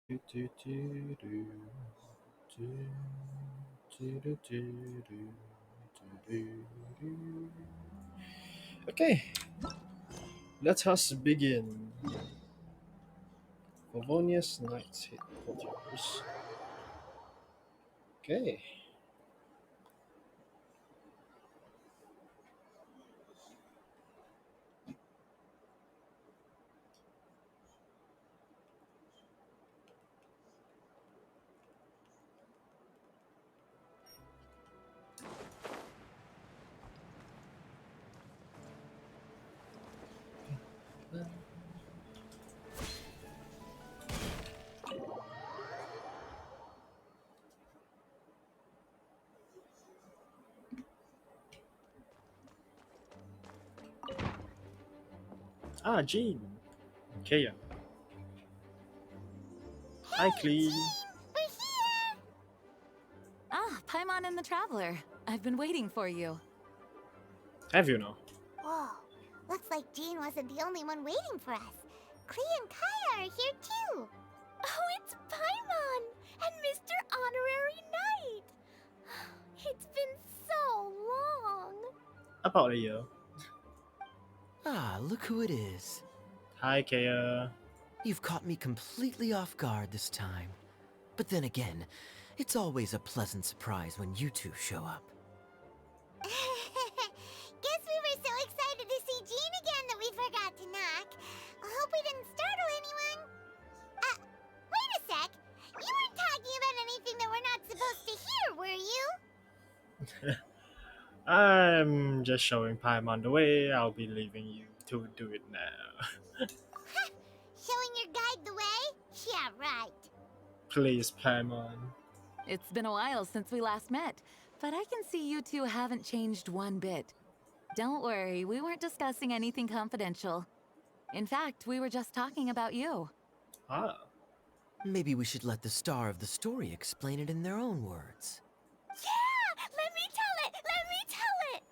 Okay, let us begin. Favonius Knights headquarters. Okay. Ah, Jean. Kaya. Hi, Hey, Clee. team! We're here! Ah, Paimon and the Traveler. I've been waiting for you. Have you now? Whoa, looks like Jean wasn't the only one waiting for us. Clea and Kaya are here too. Oh, it's Paimon and Mr. Honorary Knight. It's been so long. About a year. Ah, look who it is. Hi, Kaya. You've caught me completely off guard this time. But then again, it's always a pleasant surprise when you two show up. Guess we were so excited to see Jean again that we forgot to knock. I hope we didn't startle anyone. Wait a sec. You weren't talking about anything that we're not supposed to hear, were you? I'm just showing Paimon the way. I'll be leaving you to do it now. Showing your guide the way? Yeah, right. Please, Paimon. It's been a while since we last met, but I can see you two haven't changed one bit. Don't worry, we weren't discussing anything confidential. In fact, we were just talking about you. Ah. Maybe we should let the star of the story explain it in their own words. Yeah! Let me tell it! Let me tell it!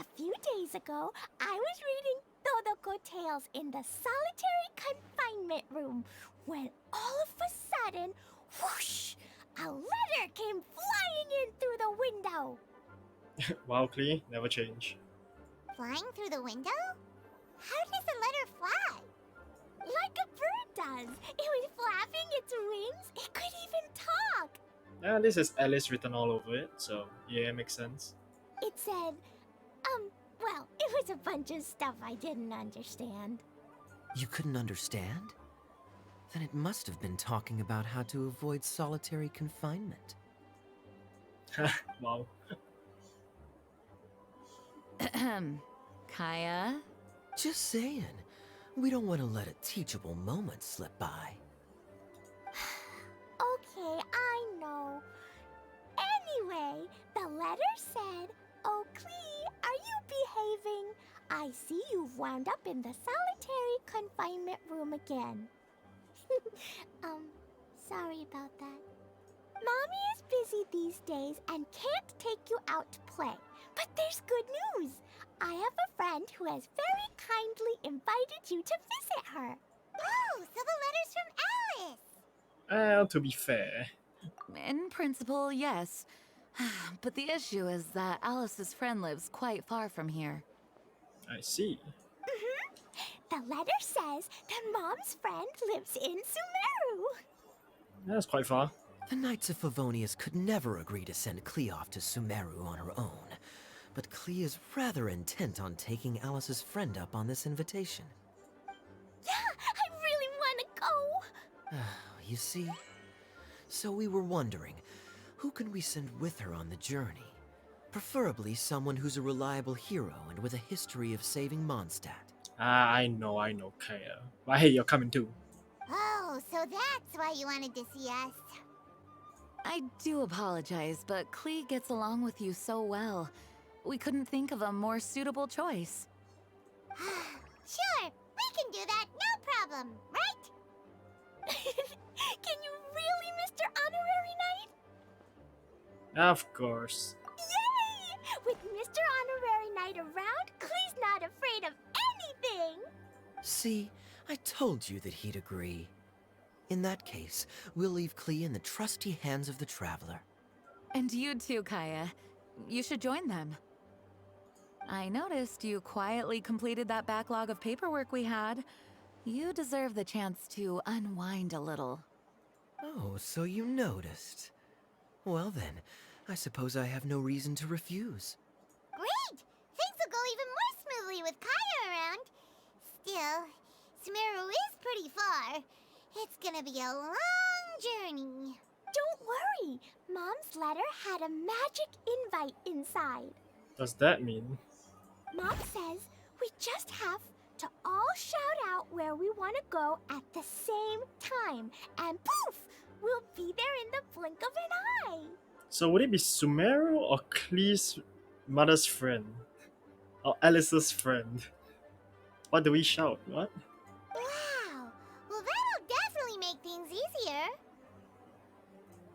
A few days ago, I was reading Todoko Tales in the solitary confinement room when all of a sudden, whoosh! A letter came flying in through the window. Wow, Clee, never change. Flying through the window? How does a letter fly? Like a bird does. It was flapping its wings. It could even talk. Yeah, this is Alice written all over it, so yeah, makes sense. It said, well, it was a bunch of stuff I didn't understand. You couldn't understand? Then it must have been talking about how to avoid solitary confinement. Wow. Kaya? Just saying. We don't want to let a teachable moment slip by. Okay, I know. Anyway, the letter said, "Oh, Clee, are you behaving? I see you've wound up in the solitary confinement room again." Sorry about that. Mommy is busy these days and can't take you out to play. But there's good news. I have a friend who has very kindly invited you to visit her. Oh, so the letter's from Alice. Well, to be fair. In principle, yes. But the issue is that Alice's friend lives quite far from here. I see. The letter says that Mom's friend lives in Sumeru. That's quite far. The Knights of Favonius could never agree to send Clea off to Sumeru on her own. But Clea is rather intent on taking Alice's friend up on this invitation. Yeah, I really want to go. You see? So we were wondering, who can we send with her on the journey? Preferably someone who's a reliable hero and with a history of saving Mondstadt. Ah, I know, Kaya. But hey, you're coming too. Oh, so that's why you wanted to see us. I do apologize, but Klee gets along with you so well. We couldn't think of a more suitable choice. Sure, we can do that, no problem, right? Can you really, Mr. Honorary Knight? Of course. Yay! With Mr. Honorary Knight around, Klee's not afraid of anything. See, I told you that he'd agree. In that case, we'll leave Klee in the trusty hands of the Traveler. And you too, Kaya. You should join them. I noticed you quietly completed that backlog of paperwork we had. You deserve the chance to unwind a little. Oh, so you noticed. Well then, I suppose I have no reason to refuse. Great! Things will go even more smoothly with Kaya around. Still, Sumeru is pretty far. It's gonna be a long journey. Don't worry. Mom's letter had a magic invite inside. Does that mean? Mom says we just have to all shout out where we want to go at the same time. And poof! We'll be there in the blink of an eye. So would it be Sumeru or Klee's mother's friend? Or Alice's friend? What do we shout? What? Wow! Well, that'll definitely make things easier.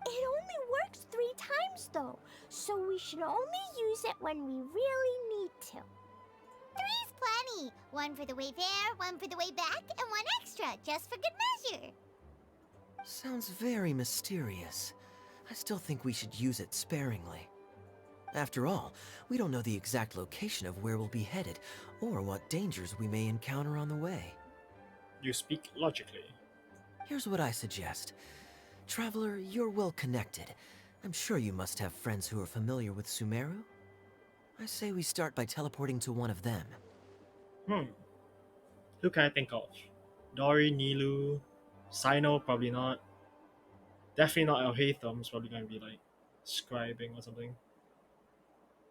It only works 3 times, though, so we should only use it when we really need to. 3's plenty. 1 for the way there, 1 for the way back, and 1 extra, just for good measure. Sounds very mysterious. I still think we should use it sparingly. After all, we don't know the exact location of where we'll be headed, or what dangers we may encounter on the way. You speak logically. Here's what I suggest. Traveler, you're well connected. I'm sure you must have friends who are familiar with Sumeru. I say we start by teleporting to one of them. Who can I think of? Dory, Nilu, Sino, probably not. Definitely not Alhaitham's probably going to be like scribing or something.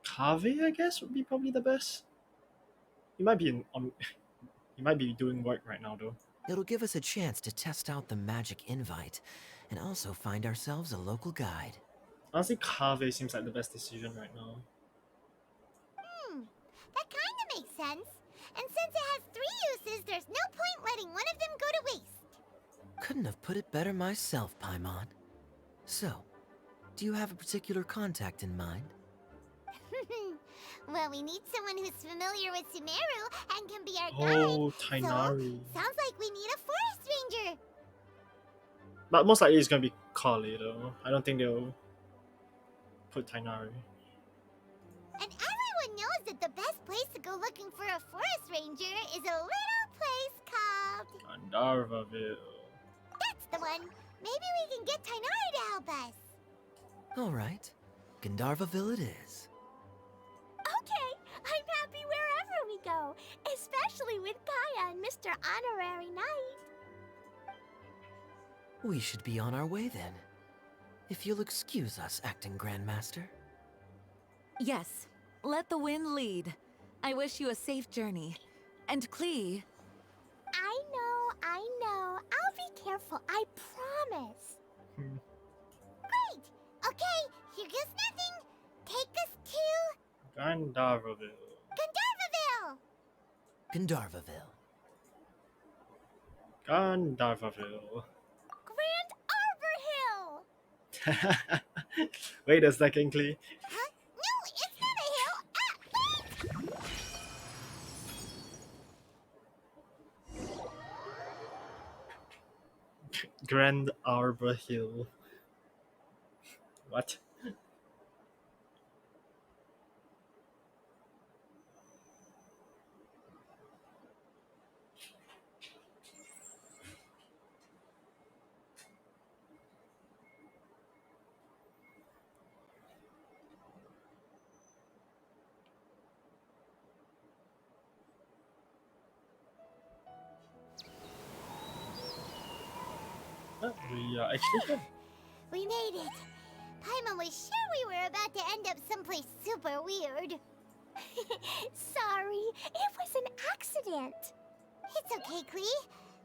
Kaveh, I guess, would be probably the best. He might be he might be doing work right now though. It'll give us a chance to test out the magic invite, and also find ourselves a local guide. Honestly, Kaveh seems like the best decision right now. That kind of makes sense. And since it has 3 uses, there's no point letting one of them go to waste. Couldn't have put it better myself, Paimon. So, do you have a particular contact in mind? Well, we need someone who's familiar with Sumeru and can be our guide. Oh, Tainari. So, sounds like we need a forest ranger. But most likely it's going to be Kali though. I don't think they'll put Tainari. And everyone knows that the best place to go looking for a forest ranger is a little place called... Gandharvaville. That's the one. Maybe we can get Tainari to help us. Alright, Gandharvaville it is. Okay, I'm happy wherever we go, especially with Kaya and Mr. Honorary Knight. We should be on our way then. If you'll excuse us, Acting Grandmaster. Yes, let the wind lead. I wish you a safe journey. And Klee, I know. I'll be careful, I promise. Hmm. Great! Okay, here goes nothing. Take us to Gandharvaville. Gandharvaville! Gandharvaville. Gandharvaville. Grand Arbor Hill! Wait a second, Klee. Huh? No, it's not a hill! Ah, wait! Grand Arbor Hill. What? We are actually here. We made it. Paimon was sure we were about to end up someplace super weird. Sorry, it was an accident. It's okay, Klee.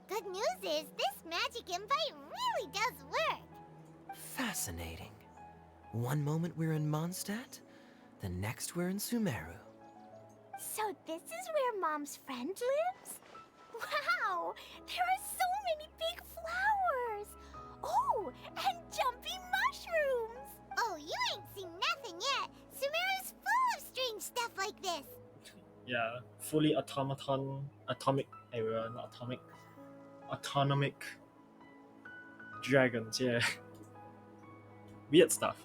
Good news is this magic invite really does work. Fascinating. One moment we're in Mondstadt, the next we're in Sumeru. So this is where Mom's friend lives? Wow! There are so many big flowers! Oh, and jumpy mushrooms! Oh, you ain't seen nothing yet! Sumeru's full of strange stuff like this! Yeah, fully atomic area, not atomic. Autonomic. Dragons, yeah. Weird stuff.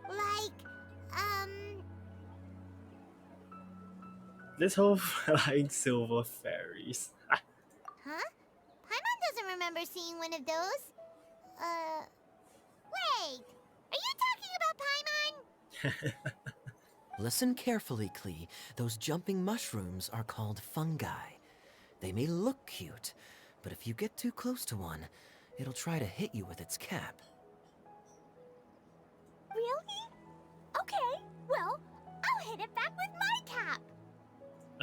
Like, This whole flying silver fairies. huh? Paimon doesn't remember seeing one of those. Wait! Are you talking about Paimon? Listen carefully, Klee. Those jumping mushrooms are called fungi. They may look cute, but if you get too close to one, it'll try to hit you with its cap. Really? Okay, well, I'll hit it back with my cap.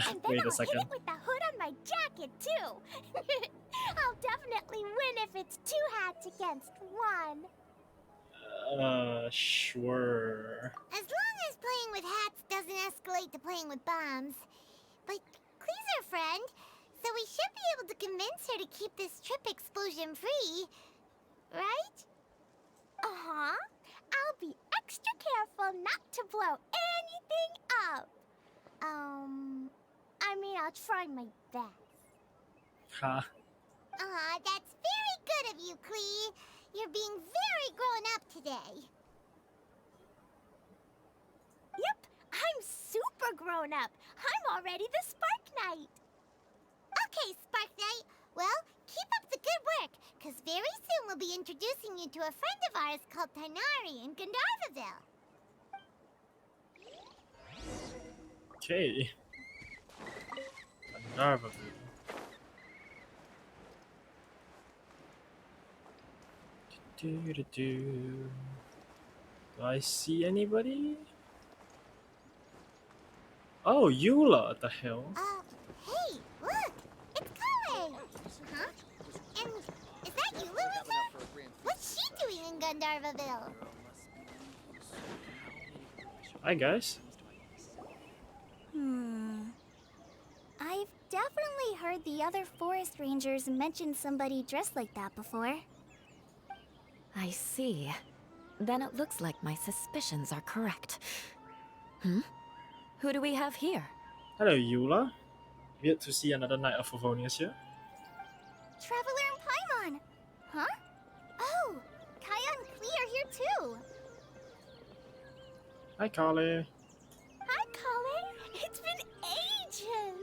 And then Wait a I'll second. hit it with the hood on my jacket, too. I'll definitely win if it's 2 hats against 1. Sure. As long as playing with hats doesn't escalate to playing with bombs. But Klee's our friend, so we should be able to convince her to keep this trip explosion-free. Right? Uh-huh. I'll be extra careful not to blow anything up. I mean, I'll try my best. Ha. That's very good of you, Klee. You're being very grown up today. Yep, I'm super grown up. I'm already the Spark Knight. Okay, Spark Knight. Well, keep up the good work, because very soon we'll be introducing you to a friend of ours called Tighnari in Gandharvaville. Okay. Gandharvaville. Do I see anybody? Oh, Eula, what the hell? Hey, look! It's Kale! Huh? And is that Eula with her? What's she doing in Gandharvaville? Hi, guys. I've definitely heard the other forest rangers mention somebody dressed like that before. I see. Then it looks like my suspicions are correct. Who do we have here? Hello, Eula. Weird to see another Knight of Favonius here. Traveler and Paimon! Huh? Oh! Kaya and Klee are here too! Hi, Carly. Hi, Kale! It's been ages!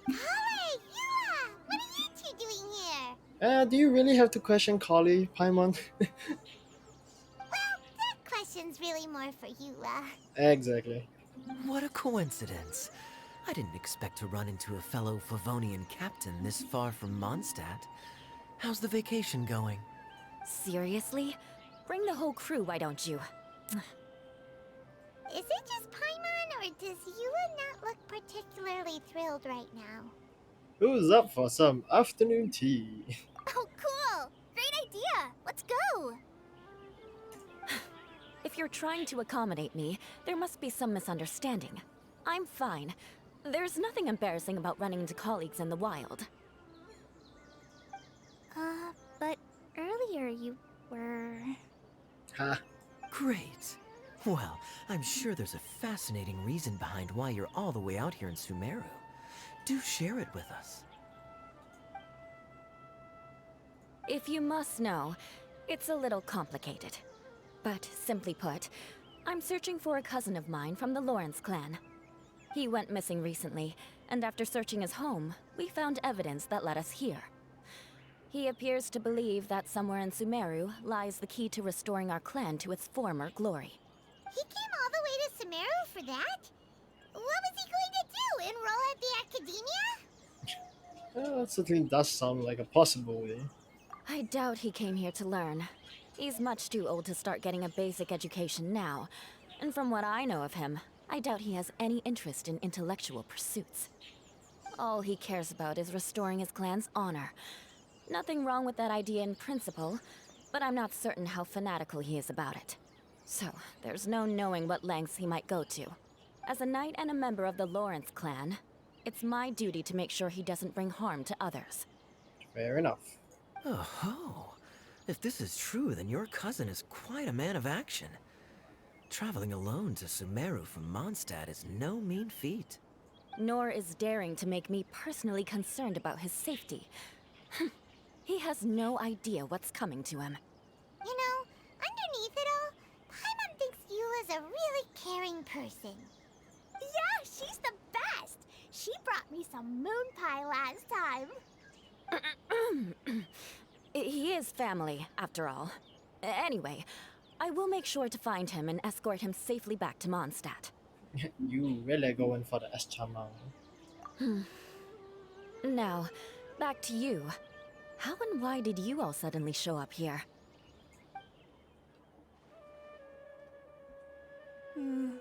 Kale! Eula! What are you two doing here? Do you really have to question Carly, Paimon? Well, that question's really more for Eula. Exactly. What a coincidence. I didn't expect to run into a fellow Favonian captain this far from Mondstadt. How's the vacation going? Seriously? Bring the whole crew, why don't you? Is it just Paimon, or does Eula not look particularly thrilled right now? Who's up for some afternoon tea? Oh, cool! Great idea! Let's go! If you're trying to accommodate me, there must be some misunderstanding. I'm fine. There's nothing embarrassing about running into colleagues in the wild. But earlier you were... Ha. Great. Well, I'm sure there's a fascinating reason behind why you're all the way out here in Sumeru. Do share it with us. If you must know, it's a little complicated. But simply put, I'm searching for a cousin of mine from the Lawrence clan. He went missing recently, and after searching his home, we found evidence that led us here. He appears to believe that somewhere in Sumeru lies the key to restoring our clan to its former glory. He came all the way to Sumeru for that? What was he going to do? Enroll at the academia? Well, that certainly does sound like a possible way. I doubt he came here to learn. He's much too old to start getting a basic education now. And from what I know of him, I doubt he has any interest in intellectual pursuits. All he cares about is restoring his clan's honor. Nothing wrong with that idea in principle, but I'm not certain how fanatical he is about it. So, there's no knowing what lengths he might go to. As a knight and a member of the Lawrence clan, it's my duty to make sure he doesn't bring harm to others. Fair enough. Oh, if this is true, then your cousin is quite a man of action. Traveling alone to Sumeru from Mondstadt is no mean feat. Nor is daring to make me personally concerned about his safety. He has no idea what's coming to him. You know, underneath it all, Paimon thinks Eula's a really caring person. Yeah, she's the best! She brought me some moon pie last time. He is family, after all. Anyway, I will make sure to find him and escort him safely back to Mondstadt. You really going for the Eschamang. Now, back to you. How and why did you all suddenly show up here? I'm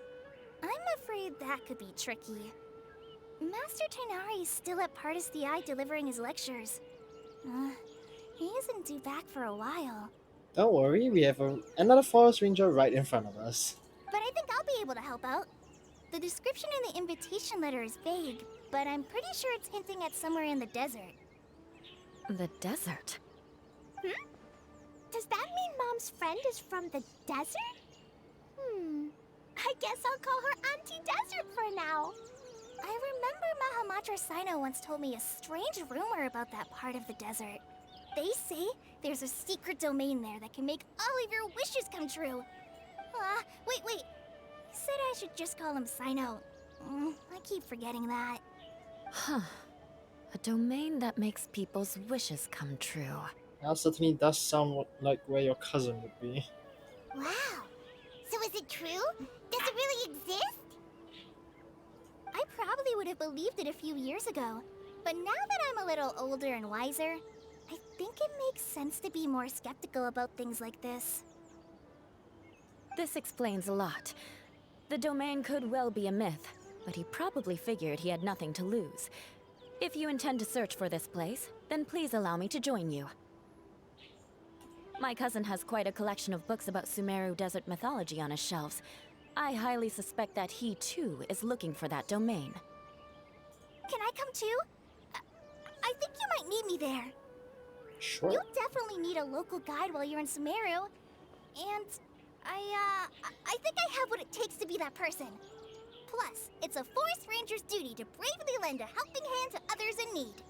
afraid that could be tricky. Master Tighnari is still at Pardis the Eye delivering his lectures. He isn't due back for a while. Don't worry, we have another forest ranger right in front of us. But I think I'll be able to help out. The description in the invitation letter is vague, but I'm pretty sure it's hinting at somewhere in the desert. The desert? Does that mean Mom's friend is from the desert? I guess I'll call her Auntie Desert for now. I remember Mahamatra Sino once told me a strange rumor about that part of the desert. They say there's a secret domain there that can make all of your wishes come true. Wait. He said I should just call him Sino. I keep forgetting that. Huh. A domain that makes people's wishes come true. That certainly does sound like where your cousin would be. Wow. So is it true? Does it really exist? I probably would have believed it a few years ago. But now that I'm a little older and wiser, I think it makes sense to be more skeptical about things like this. This explains a lot. The domain could well be a myth, but he probably figured he had nothing to lose. If you intend to search for this place, then please allow me to join you. My cousin has quite a collection of books about Sumeru desert mythology on his shelves. I highly suspect that he, too, is looking for that domain. Can I come too? I think you might need me there. Sure. You'll definitely need a local guide while you're in Sumeru. And I think I have what it takes to be that person. Plus, it's a forest ranger's duty to bravely lend a helping hand to others in need.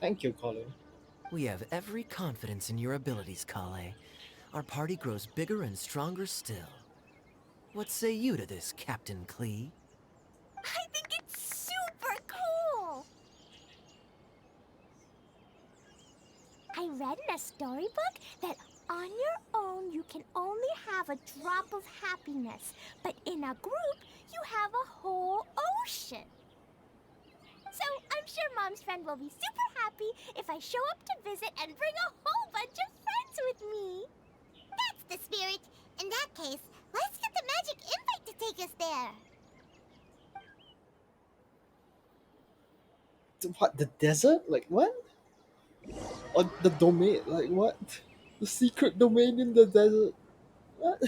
Thank you, Colin. We have every confidence in your abilities, Kale. Our party grows bigger and stronger still. What say you to this, Captain Klee? I think it's super cool! I read in a storybook that on your own you can only have a drop of happiness, but in a group you have a whole ocean. So I'm sure Mom's friend will be super happy if I show up to visit and bring a whole bunch of friends with me. That's the spirit. In that case, let's get the magic invite to take us there. What, the desert? Like, what? Or the domain? Like, what? The secret domain in the desert? What?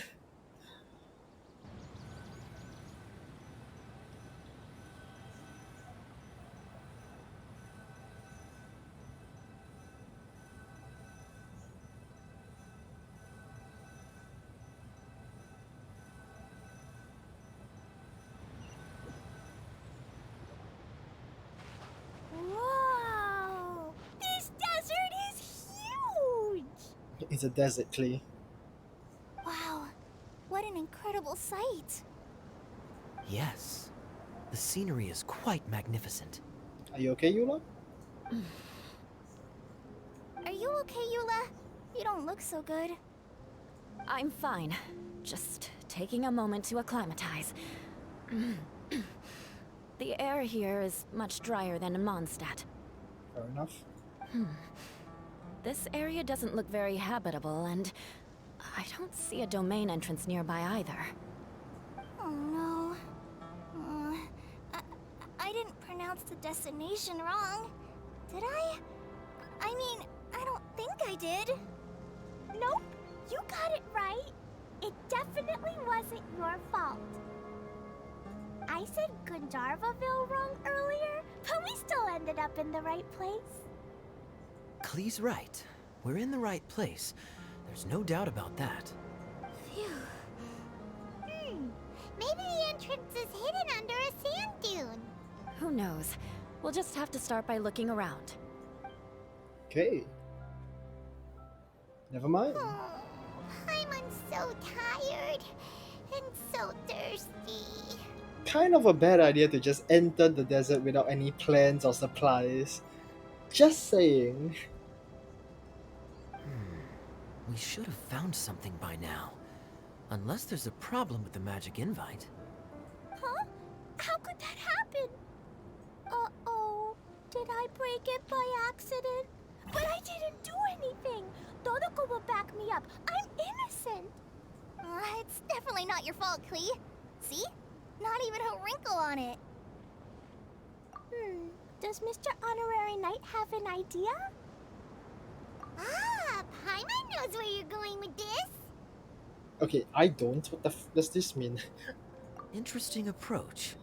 Whoa! This desert is huge! It's a desert, Clay. Wow, what an incredible sight. Yes. The scenery is quite magnificent. Are you okay, Eula? Are you okay, Eula? You don't look so good. I'm fine. Just taking a moment to acclimatize. The air here is much drier than in Mondstadt. Fair enough. This area doesn't look very habitable, and I don't see a domain entrance nearby either. Oh no. I didn't pronounce the destination wrong. Did I? I mean, I don't think I did. Nope, you got it right. It definitely wasn't your fault. I said Gandharvaville wrong earlier, but we still ended up in the right place. Klee's right. We're in the right place. There's no doubt about that. Phew. Maybe the entrance is hidden under a sand dune. Who knows? We'll just have to start by looking around. Okay. Never mind. Oh, so thirsty. Kind of a bad idea to just enter the desert without any plans or supplies. Just saying. We should have found something by now. Unless there's a problem with the magic invite. Huh? How could that happen? Uh-oh. Did I break it by accident? But I didn't do anything. Todoko will back me up. I'm innocent. It's definitely not your fault, Klee. See? Not even a wrinkle on it. Does Mr. Honorary Knight have an idea? Ah, Paimon knows where you're going with this. Okay, I don't. What the does this mean? Interesting approach.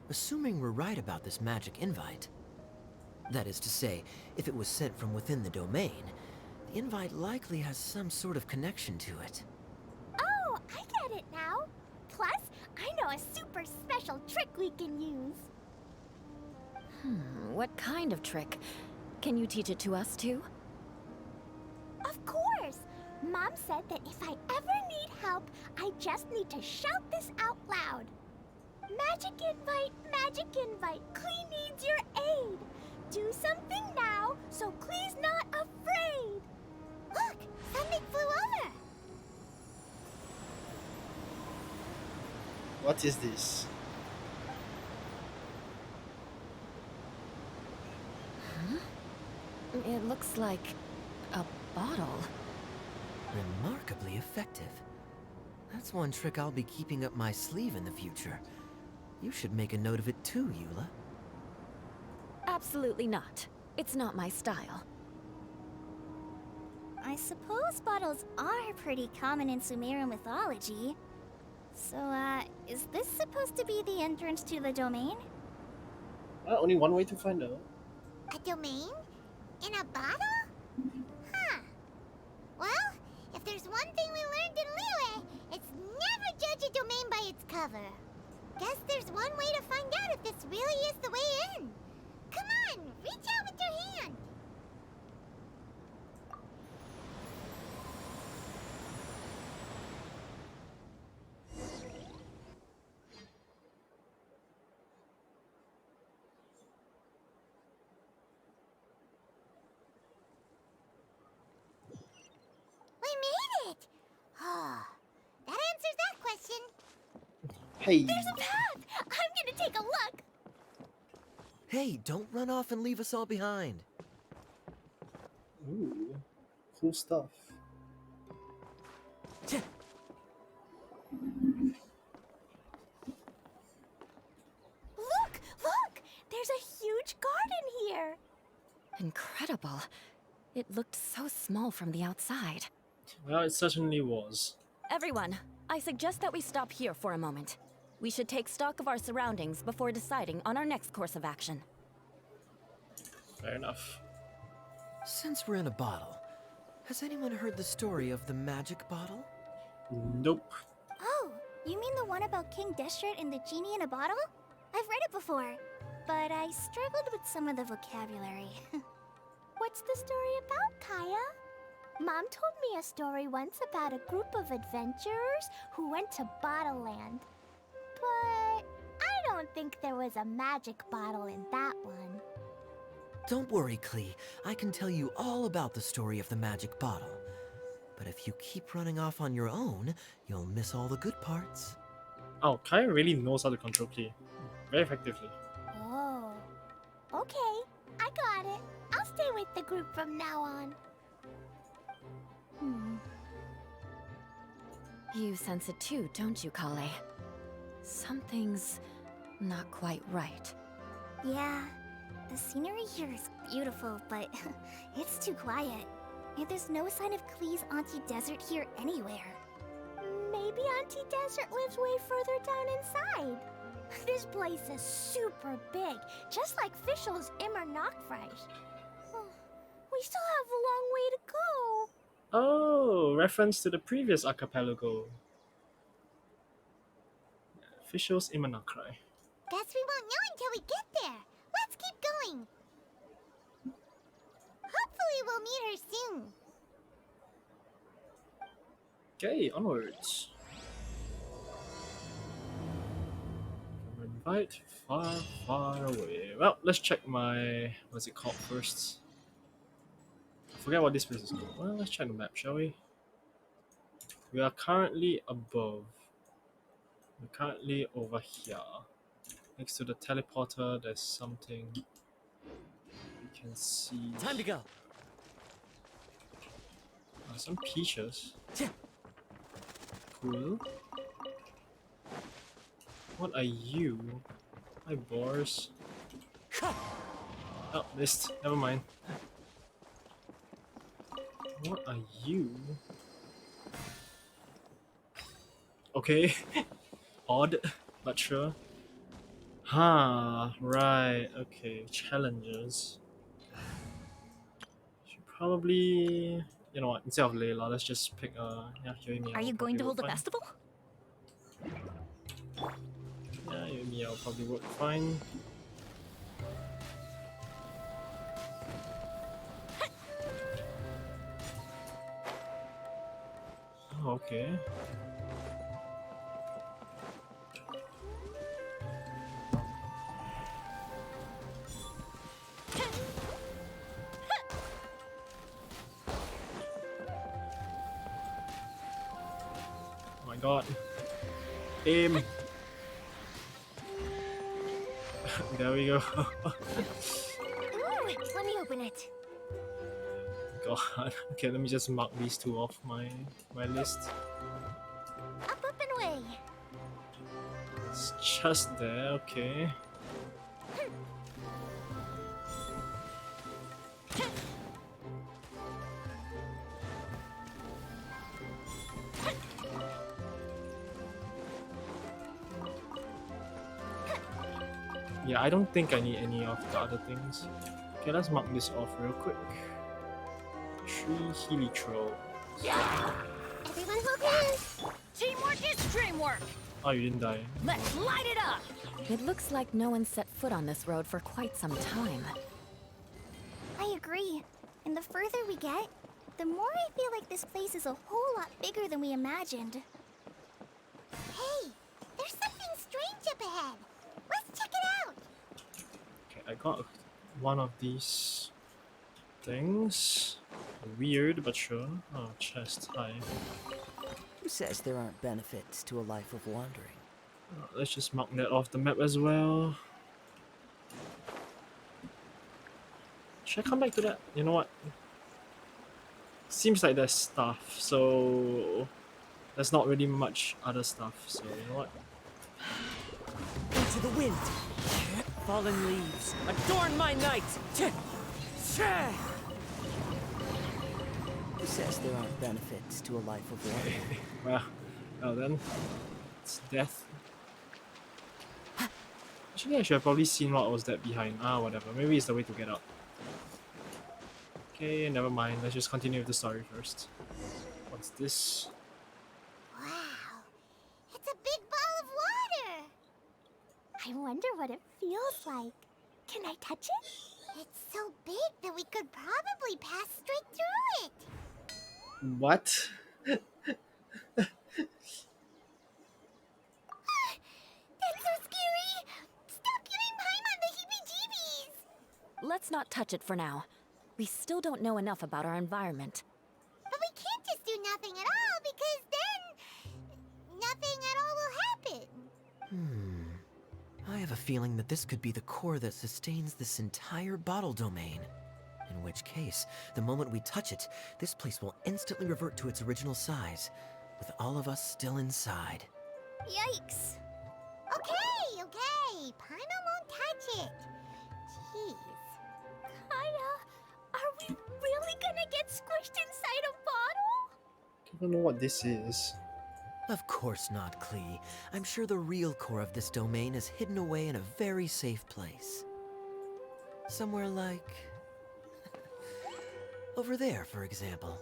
Assuming we're right about this magic invite. That is to say, if it was sent from within the domain, the invite likely has some sort of connection to it. Oh, I get it now. Plus, I know a super special trick we can use. What kind of trick? Can you teach it to us too? Of course! Mom said that if I ever need help, I just need to shout this out loud. Magic invite, Klee needs your aid. Do something now, so Klee's not afraid. Look, something flew over. What is this? It looks like a bottle. Remarkably effective. That's one trick I'll be keeping up my sleeve in the future. You should make a note of it too, Eula. Absolutely not. It's not my style. I suppose bottles are pretty common in Sumerian mythology. So, is this supposed to be the entrance to the domain? Only one way to find out. A domain? In a bottle? Huh. Well, if there's one thing we learned in Liyue, it's never judge a domain by its cover. Guess there's one way to find out if this really is the way in. Come on, reach out with your hand. We made it! Oh, that answers that question. Hey, There's a path! I'm gonna take a look! Hey, don't run off and leave us all behind. ooh, cool stuff. Look! Look! There's a huge garden here! Incredible. It looked so small from the outside. Well, it certainly was. Everyone, I suggest that we stop here for a moment. We should take stock of our surroundings before deciding on our next course of action. Fair enough. Since we're in a bottle, has anyone heard the story of the magic bottle? Nope. Oh, you mean the one about King Deshret and the genie in a bottle? I've read it before, but I struggled with some of the vocabulary. What's the story about, Kaya? Mom told me a story once about a group of adventurers who went to Bottle Land. But I don't think there was a magic bottle in that one. Don't worry, Klee. I can tell you all about the story of the magic bottle. But if you keep running off on your own, you'll miss all the good parts. Oh, Kaya really knows how to control Klee. Very effectively. Oh. Okay, I got it. I'll stay with the group from now on. You sense it too, don't you, Kale? Something's not quite right. Yeah, the scenery here is beautiful, but it's too quiet. And there's no sign of Klee's Auntie Desert here anywhere. Maybe Auntie Desert lives way further down inside. This place is super big, just like Fischl's Immer Nachtreich. We still have a long way to go. Oh, reference to the previous archipelago. Officials Imanakrai. Guess we won't know until we get there. Let's keep going. Hopefully we'll meet her soon. Okay, onwards. Invite far, far away. Well, let's check my what's it called first. I forget what this place is called. Well, let's check the map, shall we? We are currently above. We're currently over here. Next to the teleporter, there's something you can see. Time to go. Some peaches. Cool. What are you? Hi, boars. Oh, missed. Never mind. What are you? Okay. Odd, but sure. Right. Okay. Challenges. Should probably. You know what? Instead of Layla, let's just pick yeah, Yoimiya. Are you going to hold the festival? Yeah, Yoimiya will probably work fine. Oh, okay. Oh my god. Aim. There we go. Ooh, let me open it. God. Okay, let me just mark these two off my list. Up and away. It's just there, okay. Yeah, I don't think I need any of the other things. Okay, let's mark this off real quick. Tree Helitro. Everyone focus. Teamwork is dreamwork! Oh, you didn't die. Let's light it up! It looks like no one set foot on this road for quite some time. I agree. And the further we get, the more I feel like this place is a whole lot bigger than we imagined. Hey, there's something strange up ahead. Let's check it out. Okay, I got one of these things. Weird, but sure. Oh, chest. Hi. Who says there aren't benefits to a life of wandering? Let's just mark that off the map as well. Should I come back to that? You know what? Seems like there's stuff, so there's not really much other stuff, so you know what? Into the wind! Fallen leaves, adorn my night! Who says there aren't benefits to a life of wandering? Well then, it's death. Actually, I should have probably seen what was that behind. Ah, whatever. Maybe it's the way to get up. Okay, never mind. Let's just continue with the story first. What's this? Wow, it's a big ball of water. I wonder what it feels like. Can I touch it? It's so big that we could probably pass straight through it. What? That's so scary. Stop giving Paimon the heebie-jeebies. Let's not touch it for now. We still don't know enough about our environment. But we can't just do nothing at all because then nothing at all will happen. I have a feeling that this could be the core that sustains this entire bottle domain. In which case, the moment we touch it, this place will instantly revert to its original size, with all of us still inside. Yikes. Okay. Paimon won't touch it. Jeez. Kaya, are we really gonna get squished inside a bottle? I don't know what this is. Of course not, Klee. I'm sure the real core of this domain is hidden away in a very safe place. Somewhere like... over there, for example.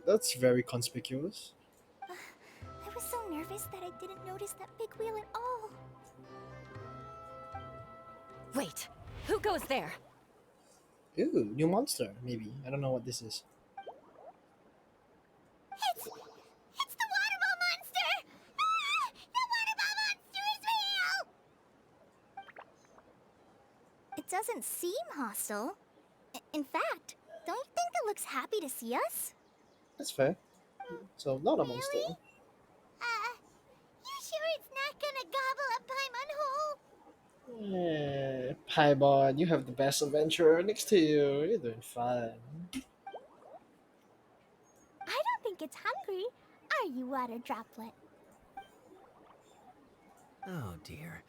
That's very conspicuous. I was so nervous that I didn't notice that big wheel at all. Wait, who goes there? Ooh, new monster, maybe. I don't know what this is. It's the water ball monster! Ah! The water ball monster is real! It doesn't seem hostile. In fact, don't you think it looks happy to see us? That's fair. So not a monster. Really? You sure it's not gonna gobble up Paimon whole? Paimon, you have the best adventurer next to you. You're doing fine. I don't think it's hungry. Are you, Water Droplet? Oh dear.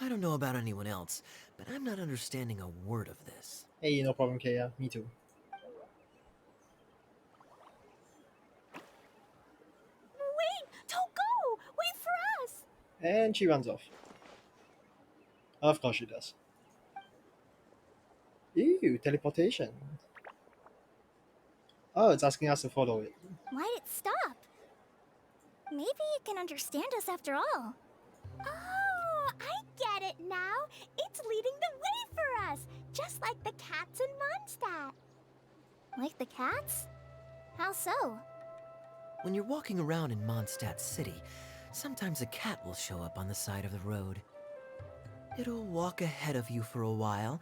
I don't know about anyone else, but I'm not understanding a word of this. Hey, no problem, Kaya. Me too. Wait! Don't go! Wait for us! And she runs off. Of course she does. Ew, teleportation. Oh, it's asking us to follow it. Why'd it stop? Maybe it can understand us after all. Oh, I get it now. It's leading the way for us, just like the cats in Mondstadt. Like the cats? How so? When you're walking around in Mondstadt City, sometimes a cat will show up on the side of the road. It'll walk ahead of you for a while,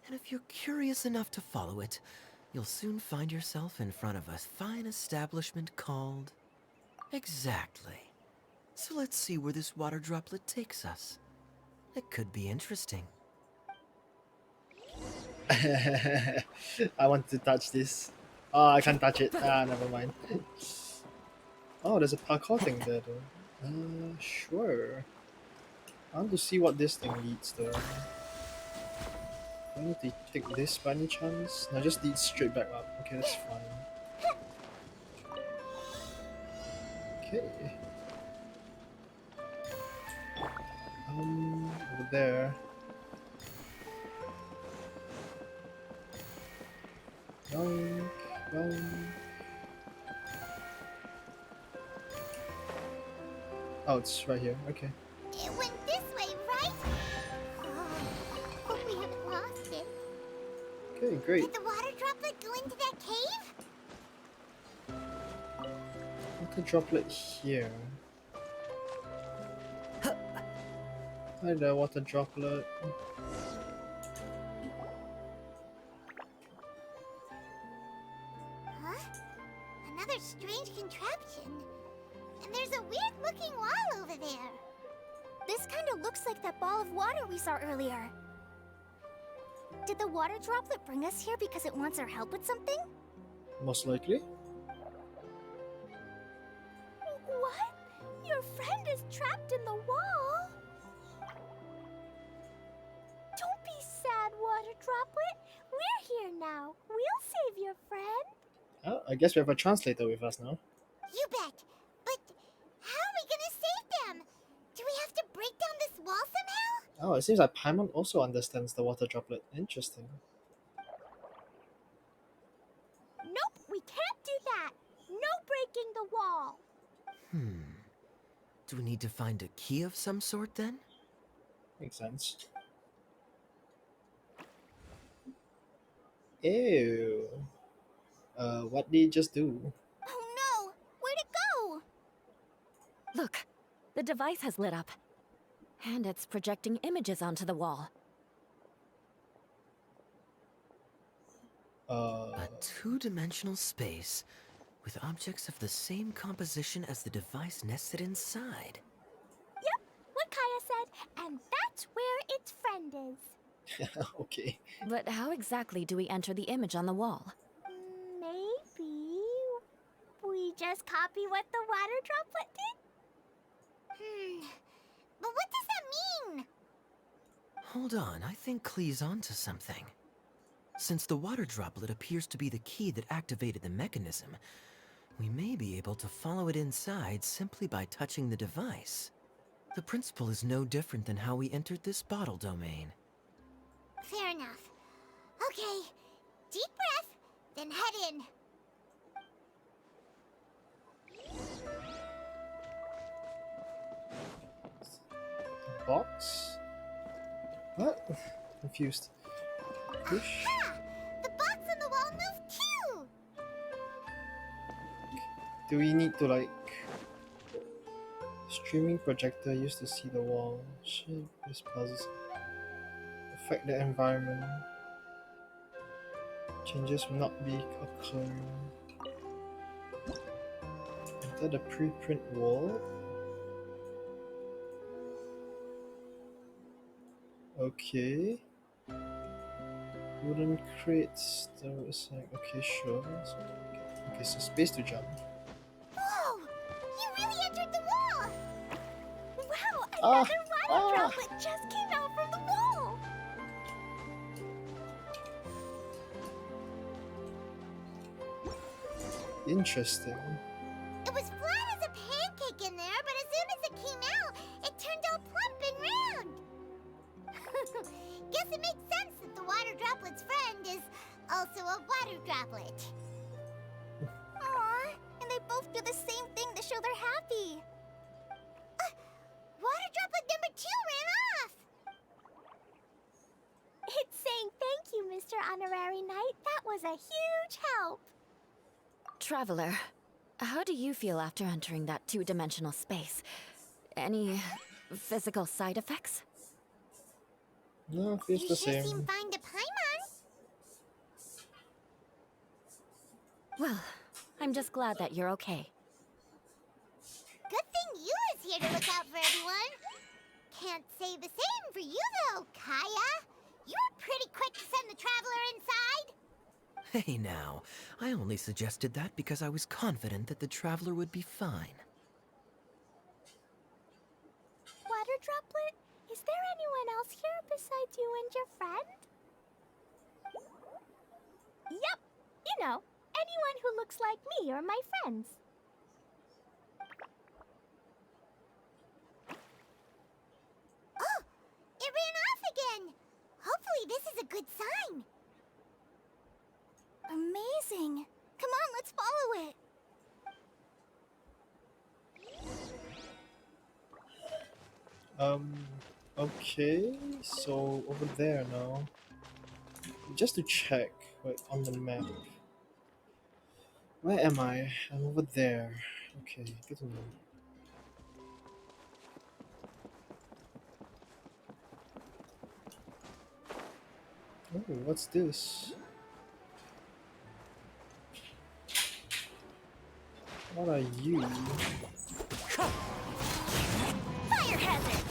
and if you're curious enough to follow it, you'll soon find yourself in front of a fine establishment called... Exactly. So let's see where this water droplet takes us. It could be interesting. I want to touch this. Oh, I can't touch it. Ah, never mind. Oh, there's a parkour thing there though. Sure. I want to see what this thing leads to. Do I need to take this by any chance? No, just leads straight back up. Okay, that's fine. Okay. Over there. Yoink, yoink. Oh, it's right here. Okay. It went this way, right? Oh, hope we haven't lost it. Okay, great. Did the water droplet go into that cave? Water droplet here. Hi there, water droplet. Huh? Another strange contraption. And there's a weird-looking wall over there. This kind of looks like that ball of water we saw earlier. Did the water droplet bring us here because it wants our help with something? Most likely. What? Your friend is trapped in the wall? Don't be sad, Water Droplet. We're here now. We'll save your friend. Oh, I guess we have a translator with us now. You bet. But how are we gonna save them? Do we have to break down this wall somehow? Oh, it seems like Paimon also understands the water droplet. Interesting. Nope, we can't do that. No breaking the wall. Do we need to find a key of some sort then? Makes sense. Ew. What did he just do? Oh no! Where'd it go? Look, the device has lit up. And it's projecting images onto the wall. A two-dimensional space with objects of the same composition as the device nested inside. Yep, what Kaya said, and that's where its friend is. Okay. But how exactly do we enter the image on the wall? Maybe we just copy what the water droplet did? But what does that mean? Hold on, I think Klee's onto something. Since the water droplet appears to be the key that activated the mechanism, we may be able to follow it inside simply by touching the device. The principle is no different than how we entered this bottle domain. Fair enough. Okay, deep breath, then head in. Box? What? Confused. Push? Aha! The box on the wall moved too! Do we need to like streaming projector used to see the wall? Shape this puzzle. affect the environment. Changes will not be occurring. Enter the preprint world. Okay. Wooden crates. There was like, okay, sure. So, okay, so space to jump. Whoa! You really entered the wall! Wow, Ah, another water ah. droplet just came out from the wall! Interesting. It was flat as a pancake in there, but as soon as it came out, it turned all plump and round. Guess it makes sense that the water droplet's friend is also a water droplet. Aww, and they both do the same thing to show they're happy. Water droplet number 2 ran off! It's saying thank you, Mr. Honorary Knight. That was a huge help. Traveler, how do you feel after entering that two-dimensional space? Any physical side effects? No, feels You the sure same. seem fine to Paimon. Well, I'm just glad that you're okay. Good thing Yura's here to look out for everyone. Can't say the same for you, though, Kaya. You were pretty quick to send the traveler inside. Hey now, I only suggested that because I was confident that the traveler would be fine. Water droplet, is there anyone else here besides you and your friend? Yep, you know, anyone who looks like me or my friends. Oh, it ran off again. Hopefully this is a good sign. Amazing. Come on, let's follow it. Okay, so over there now. Just to check, wait, on the map. Where am I? I'm over there. Okay, good to know. Oh, what's this? What are you? Fire hazard!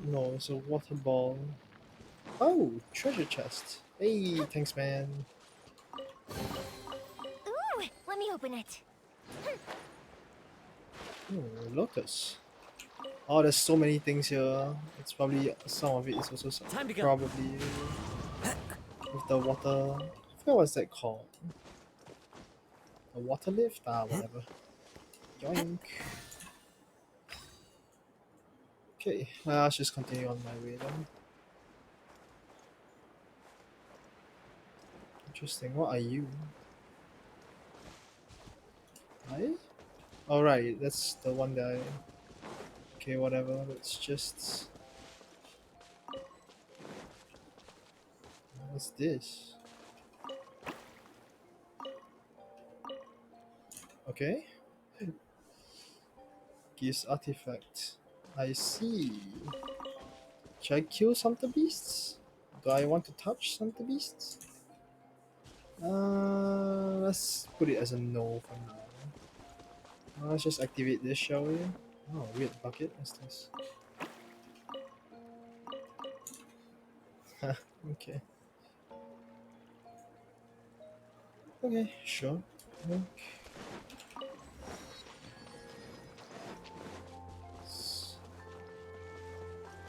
No, it's a water ball. Oh, treasure chest. Hey, thanks, man. Ooh, let me open it. Oh, lotus. Oh, there's so many things here. It's probably some of it is also Time to go. probably with the water. I forgot what's that called. A water lift? Ah, whatever. Yoink. Okay, I'll just continue on my way then. Interesting. What are you? I? Alright, that's the one that I... Okay, whatever. Let's just... What's this? Okay. Gives artifact. I see. Should I kill some of the beasts? Do I want to touch some of the beasts? Let's put it as a no for now. Let's just activate this, shall we? Oh, weird bucket. What's this? Okay. Okay, sure. Okay.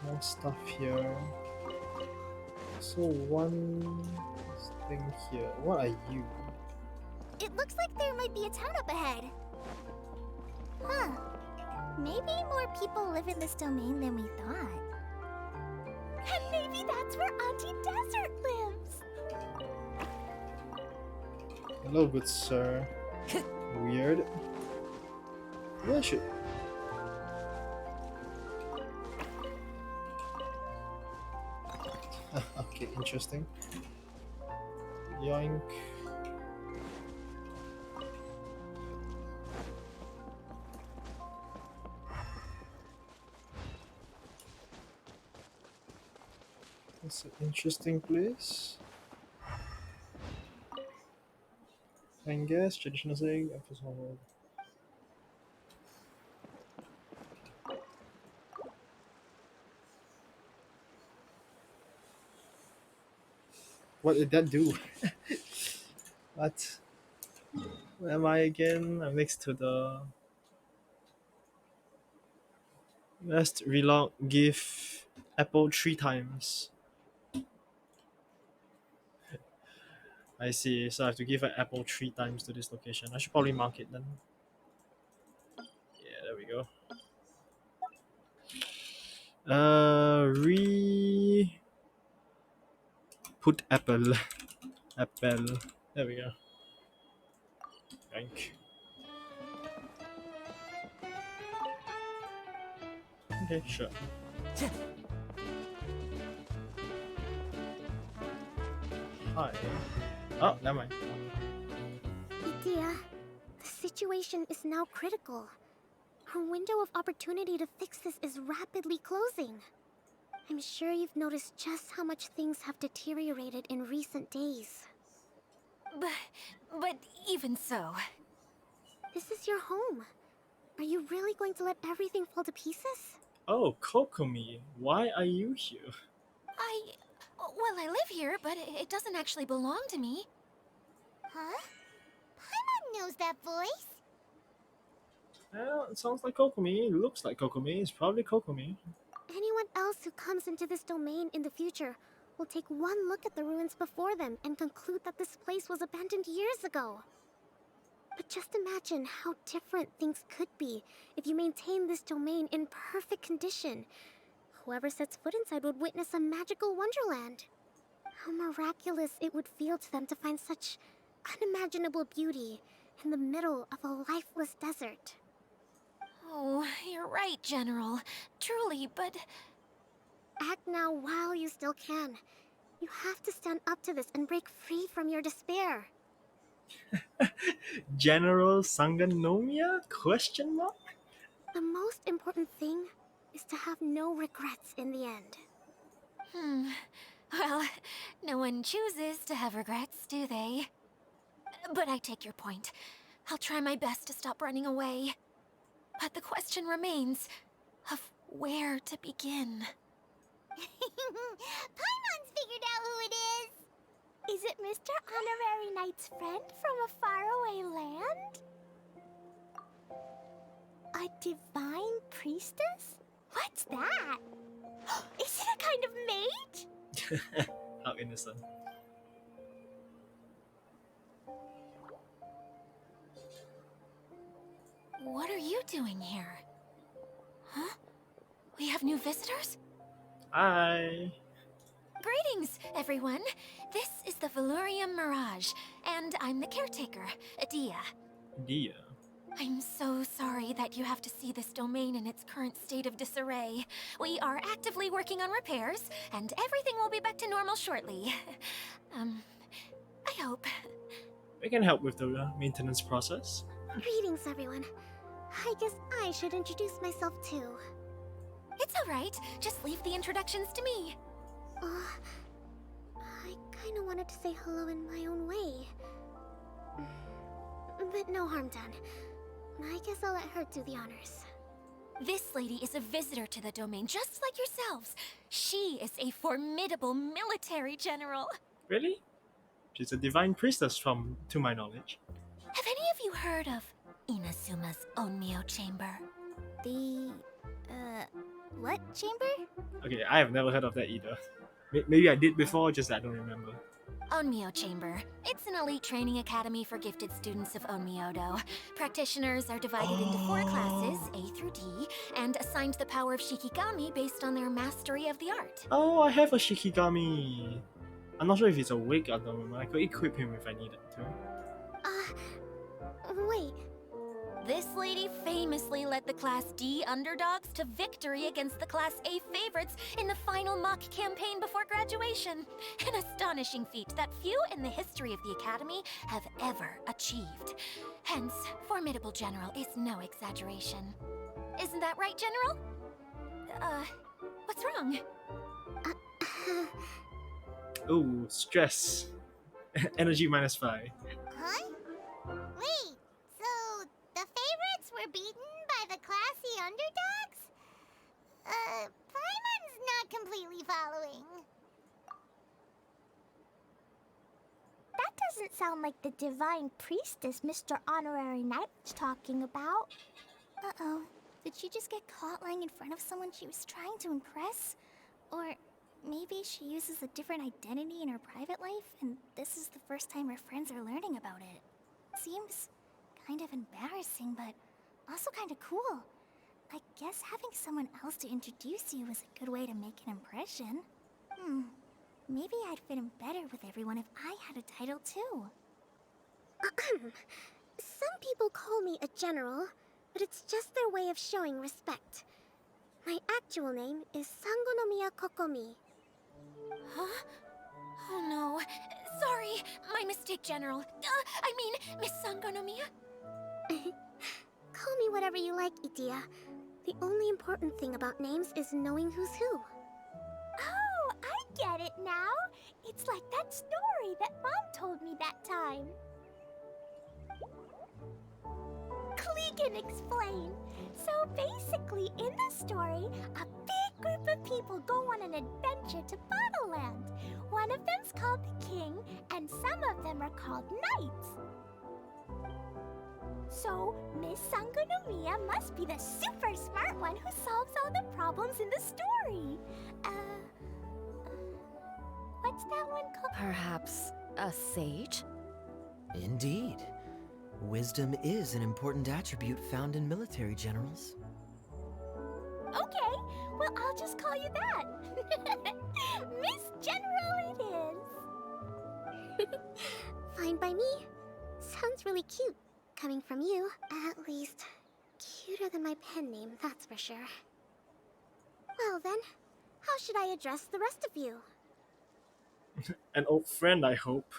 More stuff here. So one thing here. What are you? It looks like there might be a town up ahead. Huh. Maybe more people live in this domain than we thought. And maybe that's where Auntie Desert lives. Hello, good sir. Weird. Yeah, should. Okay, interesting. Yoink. It's an interesting place. I guess traditional setting. What did that do? What? Where am I again? I'm next to the Rest relog give Apple 3 times. I see, so I have to give an Apple 3 times to this location. I should probably mark it then. Yeah, there we go. Put Apple. Apple. There we go. Thank. Okay, sure. Hi. Oh, never mind. Idea, the situation is now critical. Our window of opportunity to fix this is rapidly closing. I'm sure you've noticed just how much things have deteriorated in recent days. But even so, This is your home. Are you really going to let everything fall to pieces? Oh, Kokomi, why are you here? well, I live here, but it doesn't actually belong to me. Huh? Paimon knows that voice. Well, it sounds like Kokomi. It looks like Kokomi. It's probably Kokomi. Anyone else who comes into this domain in the future will take one look at the ruins before them and conclude that this place was abandoned years ago. But just imagine how different things could be if you maintain this domain in perfect condition. Whoever sets foot inside would witness a magical wonderland. How miraculous it would feel to them to find such unimaginable beauty in the middle of a lifeless desert. Oh, you're right, General. Truly, but Act now while you still can. You have to stand up to this and break free from your despair. General Sanganomiya? Question mark? The most important thing is to have no regrets in the end. well, no one chooses to have regrets, do they? But I take your point. I'll try my best to stop running away. But the question remains of where to begin. Paimon's figured out who it is! Is it Mr. Honorary Knight's friend from a faraway land? A divine priestess? What's that? Is it a kind of mage? How innocent. What are you doing here? Huh? We have new visitors? Hi. Greetings, everyone. This is the Valurium Mirage, and I'm the caretaker, Adia. Dear. I'm so sorry that you have to see this domain in its current state of disarray. We are actively working on repairs, and everything will be back to normal shortly. I hope. We can help with the maintenance process. Greetings, everyone. I guess I should introduce myself too. It's alright. Just leave the introductions to me. I kinda wanted to say hello in my own way. But no harm done. I guess I'll let her do the honors. This lady is a visitor to the domain, just like yourselves. She is a formidable military general. Really? She's a divine priestess to my knowledge. Have any of you heard of Inasuma's Onmyo Chamber? The... what chamber? Okay, I have never heard of that either. Maybe I did before, just that I don't remember. Onmyo Chamber. It's an elite training academy for gifted students of Onmyodo. Practitioners are divided into 4 classes, A through D, and assigned the power of Shikigami based on their mastery of the art. Oh, I have a Shikigami. I'm not sure if it's a wig at the moment. I could equip him if I needed to. Wait. This lady famously led the Class D underdogs to victory against the Class A favorites in the final mock campaign before graduation. An astonishing feat that few in the history of the Academy have ever achieved. Hence, formidable general is no exaggeration. Isn't that right, General? What's wrong? Ooh, stress. Energy -5. Huh? Wait, so the favorites were beaten by the classy underdogs? Paimon's not completely following. That doesn't sound like the divine priestess Mr. Honorary Knight was talking about. Uh-oh. Did she just get caught lying in front of someone she was trying to impress? Or maybe she uses a different identity in her private life, and this is the first time her friends are learning about it. Seems kind of embarrassing, but also kind of cool. I guess having someone else to introduce you is a good way to make an impression. Maybe I'd fit in better with everyone if I had a title too. Some people call me a general, but it's just their way of showing respect. My actual name is Sangonomiya Kokomi. Huh? Oh no. Sorry, my mistake, General. I mean, Miss Sangonomiya. Call me whatever you like, Itia. The only important thing about names is knowing who's who. Oh, I get it now. It's like that story that Mom told me that time. Klee can explain. So basically, in the story, a big group of people go on an adventure to Bottleland. One of them's called the King, and some of them are called Knights. So, Miss Sangonomiya must be the super smart one who solves all the problems in the story. What's that one called? Perhaps a sage? Indeed. Wisdom is an important attribute found in military generals. Okay, well, I'll just call you that. Miss General it is. Fine by me. Sounds really cute, coming from you. At least, cuter than my pen name, that's for sure. Well then, how should I address the rest of you? An old friend, I hope.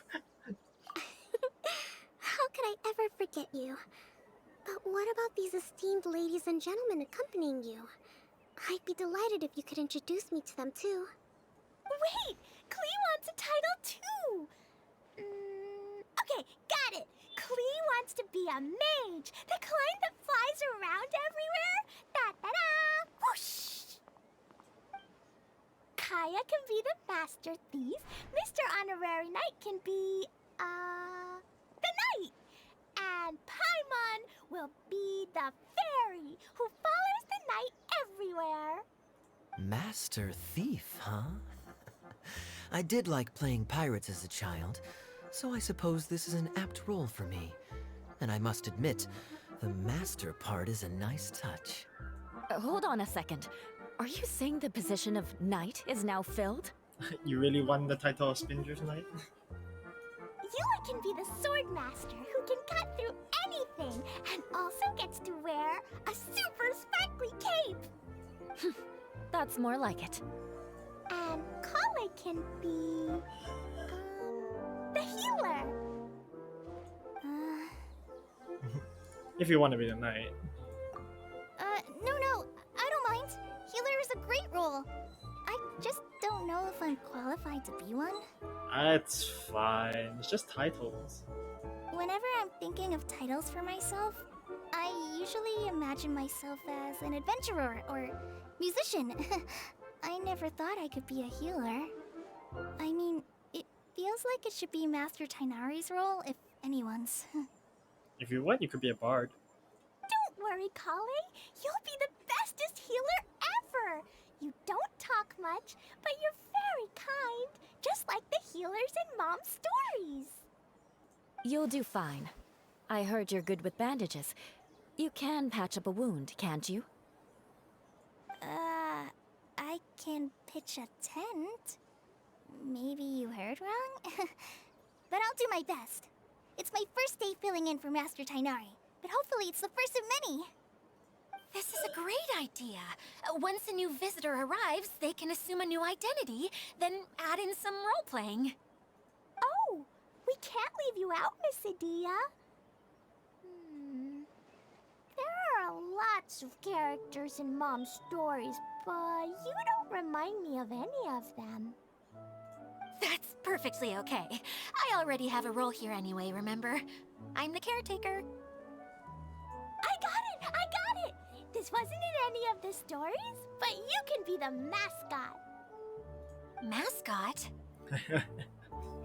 How could I ever forget you? But what about these esteemed ladies and gentlemen accompanying you? I'd be delighted if you could introduce me to them too. Wait! Klee wants a title too! Okay, got it! Klee wants to be a mage! The kind that flies around everywhere! Da-da-da! Whoosh! Kaya can be the master thief. Mr. Honorary Knight can be, the knight. And Paimon will be the fairy who follows the knight everywhere. Master Thief, huh? I did like playing pirates as a child, so I suppose this is an apt role for me. And I must admit, the master part is a nice touch. Hold on a second. Are you saying the position of knight is now filled? You really won the title of Spindrift Knight? Yula can be the sword master who can cut through anything and also gets to wear a super sparkly cape. That's more like it. And Kale can be the healer. If you want to be the knight. No, I don't mind. Healer is a great role. I just don't know if I'm qualified to be one. That's fine. It's just titles. Whenever I'm thinking of titles for myself, I usually imagine myself as an adventurer or musician. I never thought I could be a healer. I mean, it feels like it should be Master Tainari's role, if anyone's. If you want, you could be a bard. Don't worry, Kale. You'll be the bestest healer ever. You don't talk much, but you're very kind, just like the healers in Mom's stories. You'll do fine. I heard you're good with bandages. You can patch up a wound, can't you? I can pitch a tent. Maybe you heard wrong? But I'll do my best. It's my first day filling in for Master Tainari, but hopefully it's the first of many. This is a great idea. Once a new visitor arrives, they can assume a new identity, then add in some role-playing. Oh, we can't leave you out, Miss Adia. There are lots of characters in Mom's stories, but you don't remind me of any of them. That's perfectly okay. I already have a role here anyway, remember? I'm the caretaker. I got it! I got it! This wasn't in any of the stories, but you can be the mascot. Mascot?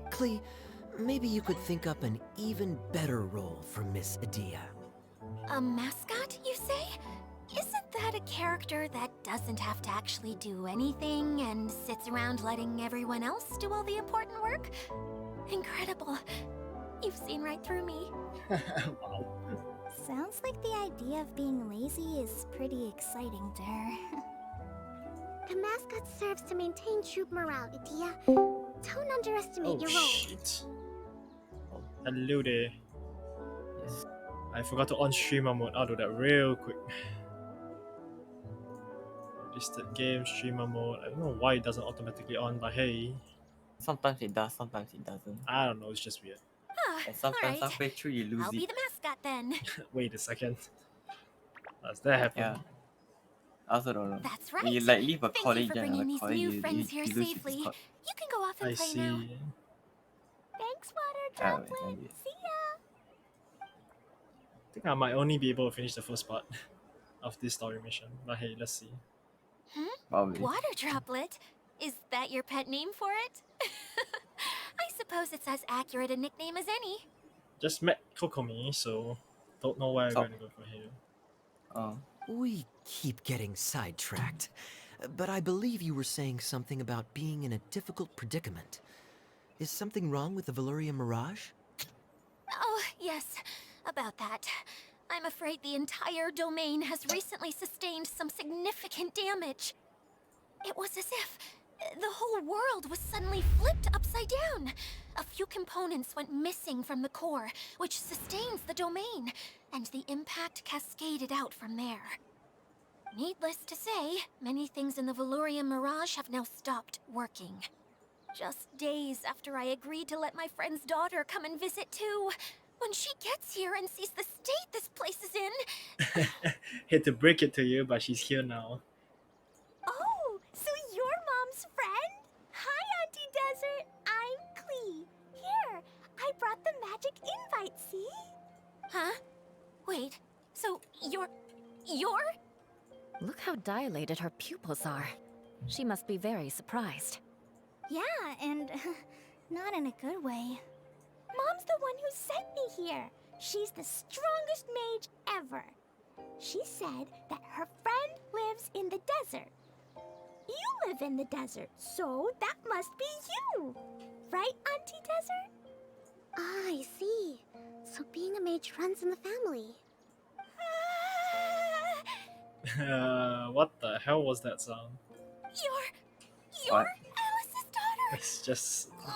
Klee, maybe you could think up an even better role for Miss Adia. A mascot, you say? Isn't that a character that doesn't have to actually do anything and sits around letting everyone else do all the important work? Incredible. You've seen right through me. Wow. Sounds like the idea of being lazy is pretty exciting to her. The mascot serves to maintain troop morale, Adia. Don't underestimate Oh your role. shit. Hello there. Yes. I forgot to on streamer mode. I'll do that real quick. Listed game streamer mode. I don't know why it doesn't automatically on, but hey, Sometimes it does, sometimes it doesn't. I don't know. It's just weird. Ah, And sometimes alright. halfway through you lose I'll be it. the mascot then. Wait a second. Does that happen? Yeah. I also don't know. That's When right. you like leave a Thank you college for and bringing another these college, new friends here you lose safely. your You can go off and I play see. now. Thanks, Water Ah, wait, Droplet. maybe. See ya. I think I might only be able to finish the first part of this story mission. But hey, let's see. Probably. Water Droplet? Is that your pet name for it? I suppose it's as accurate a nickname as any. Just met Kokomi, so don't know where I'm So- going to go from here. Oh. We keep getting sidetracked, but I believe you were saying something about being in a difficult predicament. Is something wrong with the Valyria Mirage? Oh, yes, about that. I'm afraid the entire domain has recently sustained some significant damage. It was as if the whole world was suddenly flipped upside down. A few components went missing from the core, which sustains the domain, and the impact cascaded out from there. Needless to say, many things in the Valyria Mirage have now stopped working. Just days after I agreed to let my friend's daughter come and visit too. When she gets here and sees the state this place is in... Hate to break it to you, but she's here now. Oh, so you're Mom's friend? Hi, Auntie Desert. I'm Klee. Here, I brought the magic invite, see? Huh? Wait, so you're... Look how dilated her pupils are. She must be very surprised. Yeah, and not in a good way. Mom's the one who sent me here. She's the strongest mage ever. She said that her friend lives in the desert. You live in the desert, so that must be you. Right, Auntie Desert? Ah, I see. So being a mage runs in the family. What the hell was that sound? You're What? Alice's daughter! It's just Oh,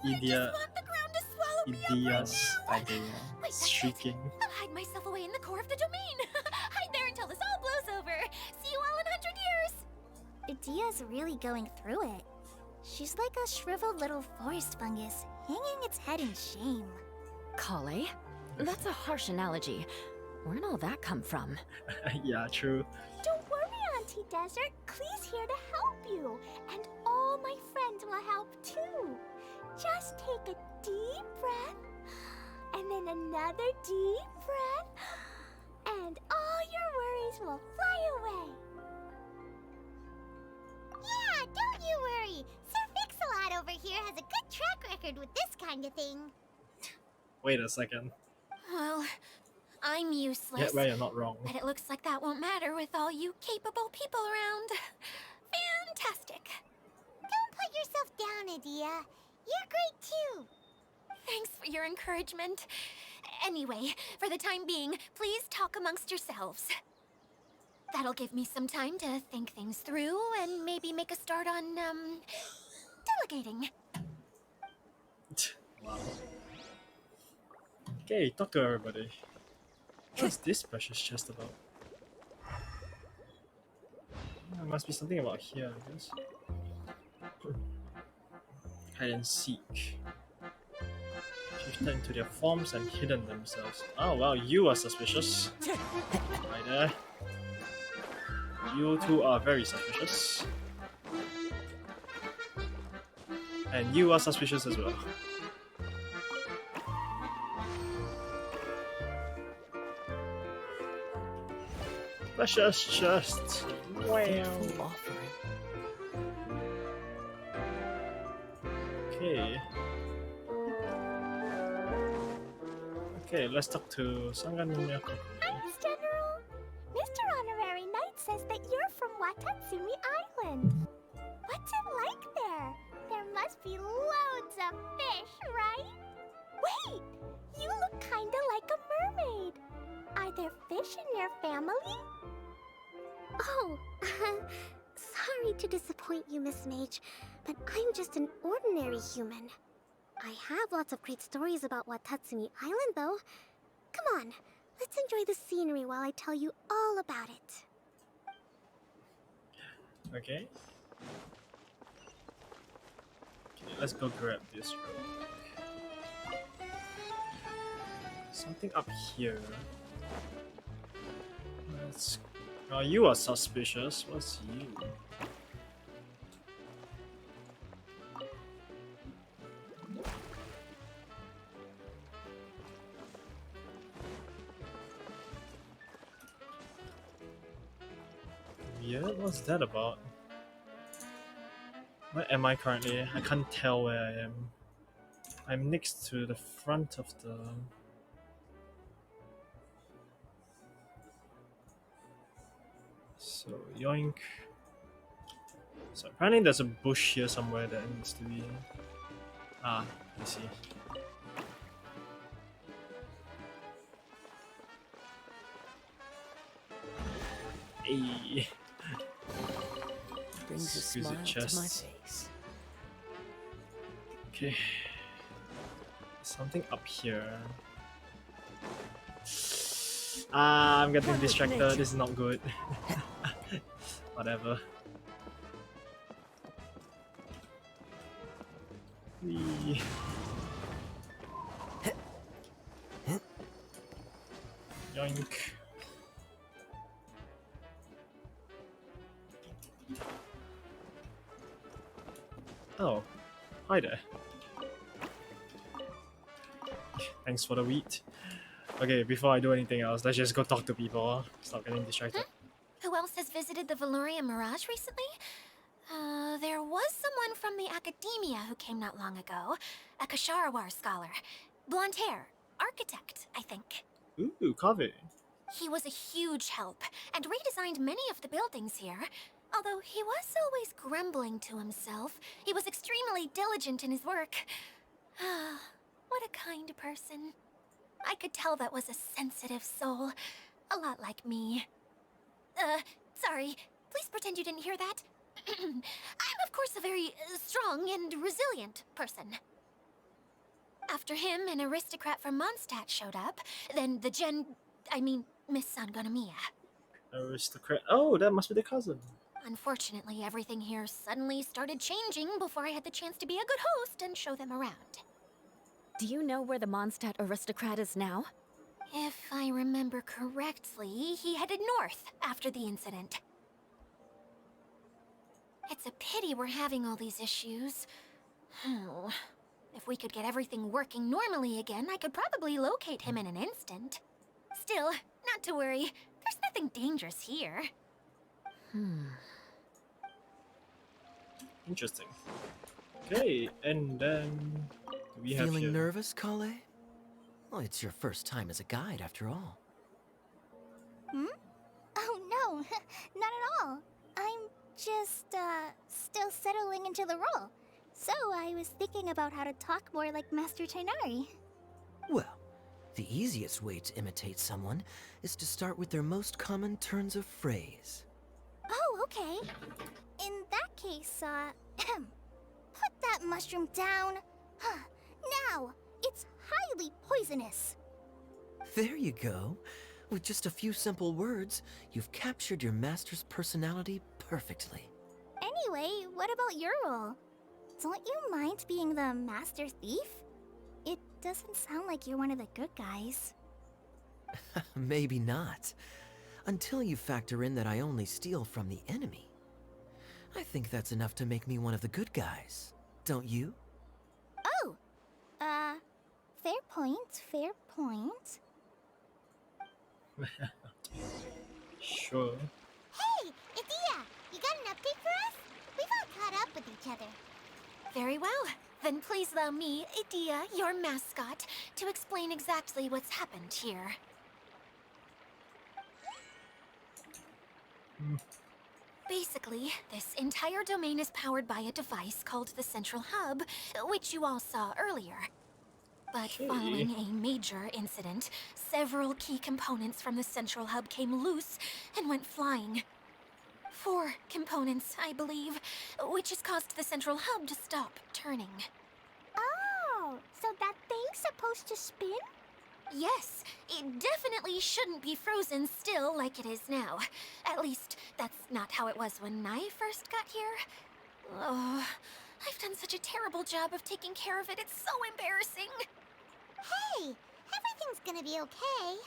I Idia, just want the ground to swallow me up Idia's right Idea. now. Wait, that's it. shrieking. I'll hide myself away in the core of the domain. Hide there until this all blows over. See you all in 100 years. Idia's really going through it. She's like a shriveled little forest fungus, hanging its head in shame. Kale? That's a harsh analogy. Where'd all that come from? Yeah, true. Don't worry, Auntie Desert. Klee's here to help you. And all my friends will help too. Just take a deep breath, and then another deep breath, and all your worries will fly away. Yeah, don't you worry. Sir Fix-a-Lot over here has a good track record with this kind of thing. Wait a second. Well, I'm useless. Get right, you're not wrong. But it looks like that won't matter with all you capable people around. Fantastic. Don't put yourself down, Adia. You're great too. Thanks for your encouragement. Anyway, for the time being, please talk amongst yourselves. That'll give me some time to think things through and maybe make a start on, delegating. Wow. Okay, talk to everybody. What's this precious chest about? There must be something about here, I guess. Hide and seek. Shifted into their forms and hidden themselves. Oh well, you are suspicious. Right there. You two are very suspicious. And you are suspicious as well. Precious chest. Wow. Fateful offering. Okay. Okay, let's talk to Sanganomiya Kokumi. Thanks, General. Mr. Honorary Knight says that you're from Watatsumi Island. What's it like there? There must be loads of fish, right? Wait! You look kinda like a mermaid. Are there fish in your family? Oh, sorry to disappoint you, Miss Mage, but I'm just an ordinary human. I have lots of great stories about Watatsumi Island, though. Come on, let's enjoy the scenery while I tell you all about it. Okay. Okay, let's go grab this rope. Something up here. Let's. Oh, you are suspicious. What's you? Yeah, what's that about? Where am I currently? I can't tell where I am. I'm next to the front of the... So, yoink. So apparently there's a bush here somewhere that needs to be... Ah, I see. Hey. Brings a Exquisite smile to my chests. face. Okay. Something up here. Ah, I'm getting One with distracted. nature. This is not good. Whatever. Whee. Yoink. Oh, hi there. Thanks for the wheat. Okay, before I do anything else, let's just go talk to people. Stop getting distracted. Who else has visited the Valoria Mirage recently? There was someone from the academia who came not long ago. A Kasharawar scholar. Blonde hair. Architect, I think. Ooh, Kave. He was a huge help, and redesigned many of the buildings here. Although he was always grumbling to himself, he was extremely diligent in his work. What a kind person. I could tell that was a sensitive soul. A lot like me. Sorry. Please pretend you didn't hear that. I'm, of course, a very strong and resilient person. After him, an aristocrat from Mondstadt showed up. Then the Miss Sangonomiya. Aristocrat. Oh, that must be the cousin. Unfortunately, everything here suddenly started changing before I had the chance to be a good host and show them around. Do you know where the Mondstadt aristocrat is now? If I remember correctly, he headed north after the incident. It's a pity we're having all these issues. Oh, if we could get everything working normally again, I could probably locate him in an instant. Still, not to worry. There's nothing dangerous here. Interesting. Okay, and then we have Feeling here. nervous, Kale? Well, it's your first time as a guide, after all. Oh no, not at all. I'm just, still settling into the role. So I was thinking about how to talk more like Master Tighnari. Well, the easiest way to imitate someone is to start with their most common turns of phrase. Oh, okay. In that case, put that mushroom down. Now, it's highly poisonous. There you go. With just a few simple words, you've captured your master's personality perfectly. Anyway, what about your role? Don't you mind being the master thief? It doesn't sound like you're one of the good guys. Maybe not. Until you factor in that I only steal from the enemy. I think that's enough to make me one of the good guys. don't you? Oh, fair point, fair point. Sure. Hey, Idia, you got an update for us? We've all caught up with each other. Very well. Then please allow me, Idia, your mascot, to explain exactly what's happened here. Basically, this entire domain is powered by a device called the Central Hub, which you all saw earlier. But following a major incident, several key components from the Central Hub came loose and went flying. 4 components, I believe, which has caused the Central Hub to stop turning. Oh, so that thing's supposed to spin? Yes, it definitely shouldn't be frozen still like it is now. At least, that's not how it was when I first got here. Oh, I've done such a terrible job of taking care of it, it's so embarrassing. Hey, everything's gonna be okay.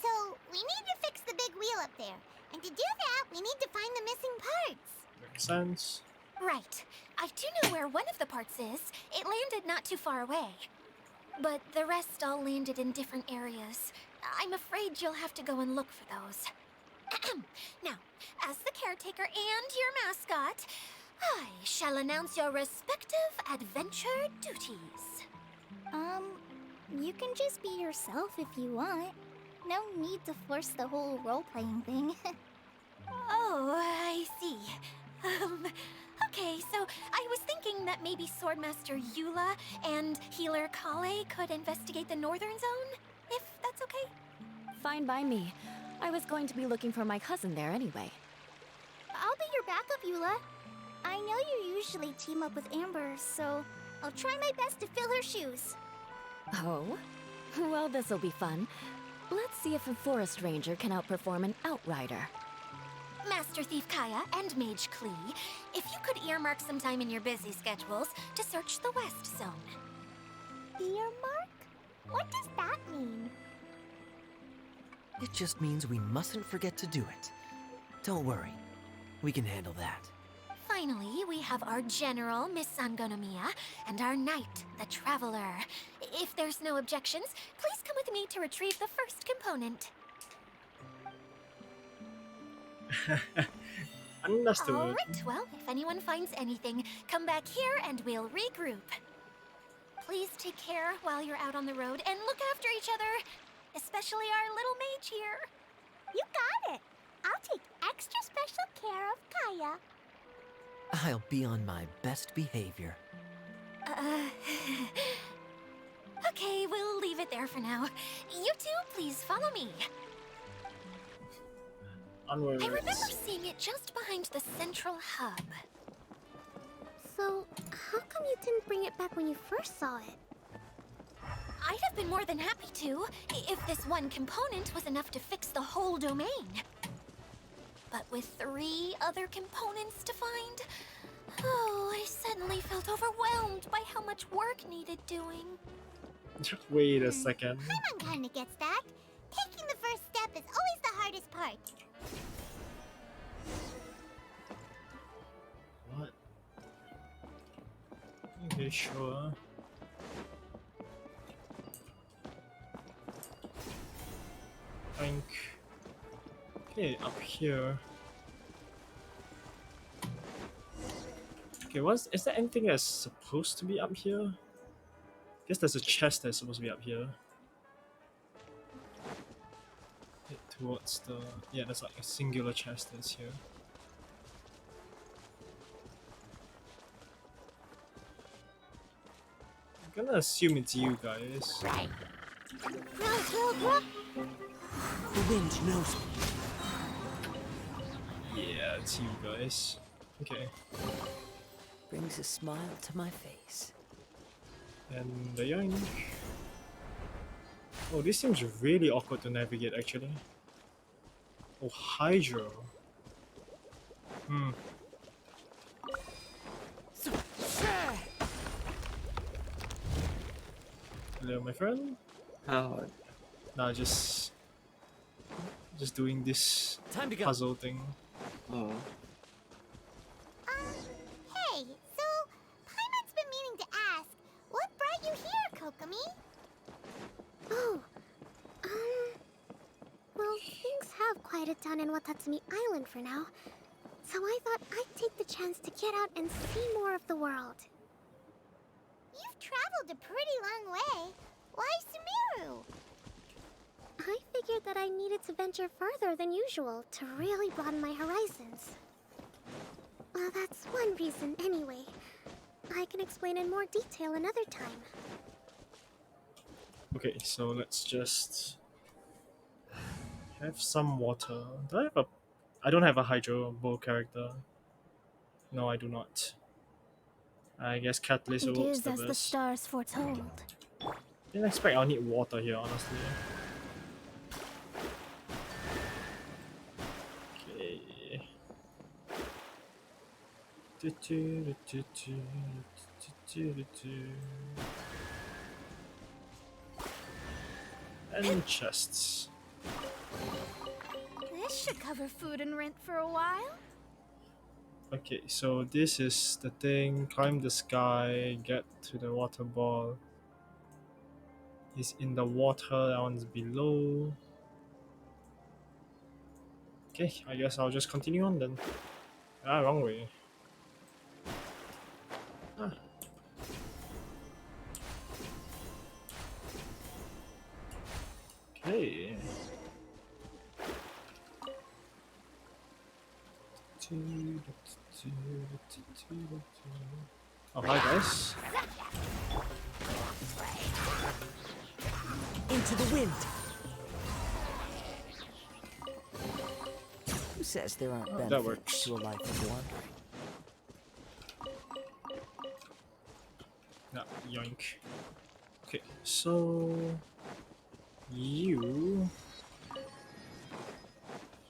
So, we need to fix the big wheel up there. And to do that, we need to find the missing parts. Makes sense. Right. I do know where one of the parts is. It landed not too far away. But the rest all landed in different areas. I'm afraid you'll have to go and look for those. Now, as the caretaker and your mascot, I shall announce your respective adventure duties. You can just be yourself if you want. No need to force the whole role-playing thing. Oh, I see. Okay, so I was thinking that maybe Swordmaster Eula and Healer Kale could investigate the Northern Zone, if that's okay? Fine by me. I was going to be looking for my cousin there anyway. I'll be your backup, Eula. I know you usually team up with Amber, so I'll try my best to fill her shoes. Oh? Well, this'll be fun. Let's see if a forest ranger can outperform an outrider. Master Thief Kaya and Mage Klee, if you could earmark some time in your busy schedules to search the West Zone. Earmark? What does that mean? It just means we mustn't forget to do it. Don't worry. We can handle that. Finally, we have our General, Miss Sangonomiya, and our Knight, the Traveler. If there's no objections, please come with me to retrieve the first component. Understood. All right, well, if anyone finds anything, come back here and we'll regroup. Please take care while you're out on the road and look after each other, especially our little mage here. You got it. I'll take extra special care of Kaya. I'll be on my best behavior. Okay, we'll leave it there for now. You two, please follow me. Onwards. I remember seeing it just behind the Central Hub. So, how come you didn't bring it back when you first saw it? I'd have been more than happy to, if this one component was enough to fix the whole domain. But with 3 other components to find, oh, I suddenly felt overwhelmed by how much work needed doing. Wait a second. Paimon kinda gets that. Taking the first step is always the hardest part. What? Okay, sure. Think. Okay, up here. Okay, is there anything that's supposed to be up here? Guess there's a chest that's supposed to be up here. Head towards the... yeah, there's like a singular chest that's here. I'm gonna assume it's you guys. The wind knows me. Yeah, it's you guys. Okay. Brings a smile to my face. And the yoink. Oh, this seems really awkward to navigate actually. Oh, Hydro. Hello, my friend. How? Nah, just doing this Time to go. puzzle thing. Oh. Hey, so decided down in Watatsumi Island for now, so I thought I'd take the chance to get out and see more of the world. You've traveled a pretty long way. Why Sumeru? I figured that I needed to venture further than usual to really broaden my horizons. Well, that's one reason anyway. I can explain in more detail another time. Okay, so let's just have some water. Do I have a? I don't have a Hydro Bow character. No, I do not. I guess Catalyst It works is the as the best. stars foretold. Didn't expect I'll need water here, honestly. Okay. And chests. This should cover food and rent for a while. Okay, so this is the thing. Climb the sky, get to the water ball. He's in the water, that one's below. Okay, I guess I'll just continue on then. Ah, wrong way. Ah. Okay. Oh, hi guys. Into the wind. Who says there aren't that benefits works. to a life of wandering? No, yoink. Okay, so you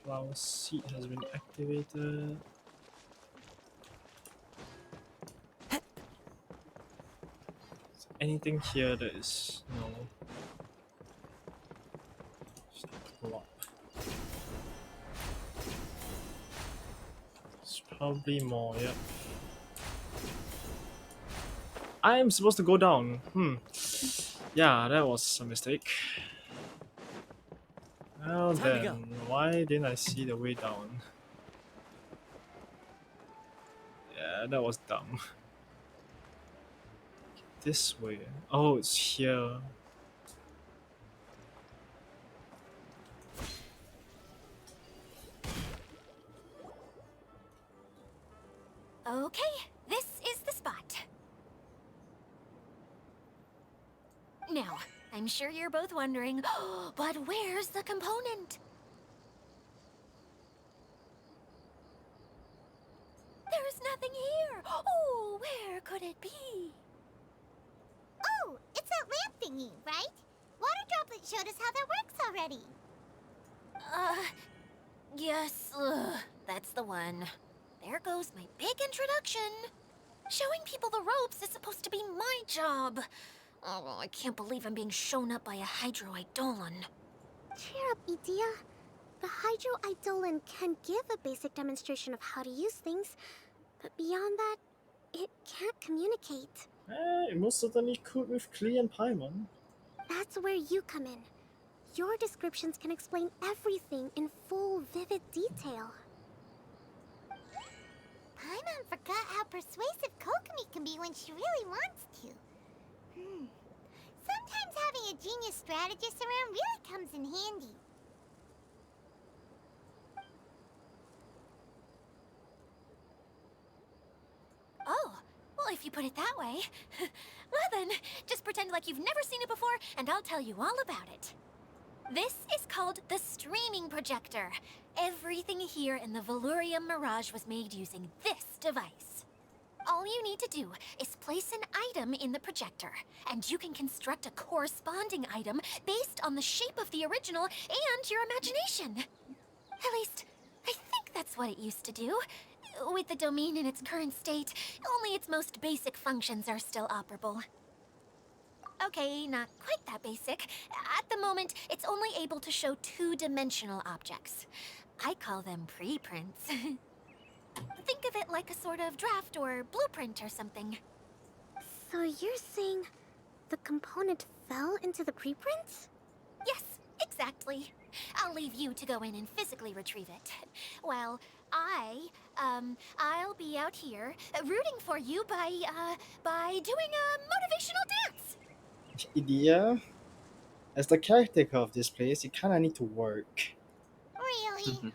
flower seed has been activated. Is anything here that is no? Just pull up. It's probably more. Yep. I am supposed to go down. Yeah, that was a mistake. Well Time to then, why didn't I see the way down? Yeah, that was dumb. This way. Oh, it's here. Okay, this is the spot. Now, I'm sure you're both wondering, but where's the component? There's nothing here. Oh, where could it be? Oh, it's that lamp thingy, right? Water Droplet showed us how that works already. Yes, that's the one. There goes my big introduction. Showing people the ropes is supposed to be my job. Oh, I can't believe I'm being shown up by a Hydro Eidolon. Cheer up, Edea. The Hydro Eidolon can give a basic demonstration of how to use things, but beyond that, it can't communicate. It most certainly could with Klee and Paimon. That's where you come in. Your descriptions can explain everything in full, vivid detail. Paimon forgot how persuasive Kokomi can be when she really wants to. Sometimes having a genius strategist around really comes in handy. Oh, well, if you put it that way. Well then, just pretend like you've never seen it before, and I'll tell you all about it. This is called the streaming projector. Everything here in the Valurium Mirage was made using this device. All you need to do is place an item in the projector, and you can construct a corresponding item based on the shape of the original and your imagination. At least, I think that's what it used to do. With the domain in its current state, only its most basic functions are still operable. Okay, not quite that basic. At the moment, it's only able to show two-dimensional objects. I call them preprints. Think of it like a sort of draft or blueprint or something. So you're saying the component fell into the preprints? Yes, exactly. I'll leave you to go in and physically retrieve it. Well, I'll be out here rooting for you by doing a motivational dance. Idea, as the caretaker of this place, you kinda need to work. Really?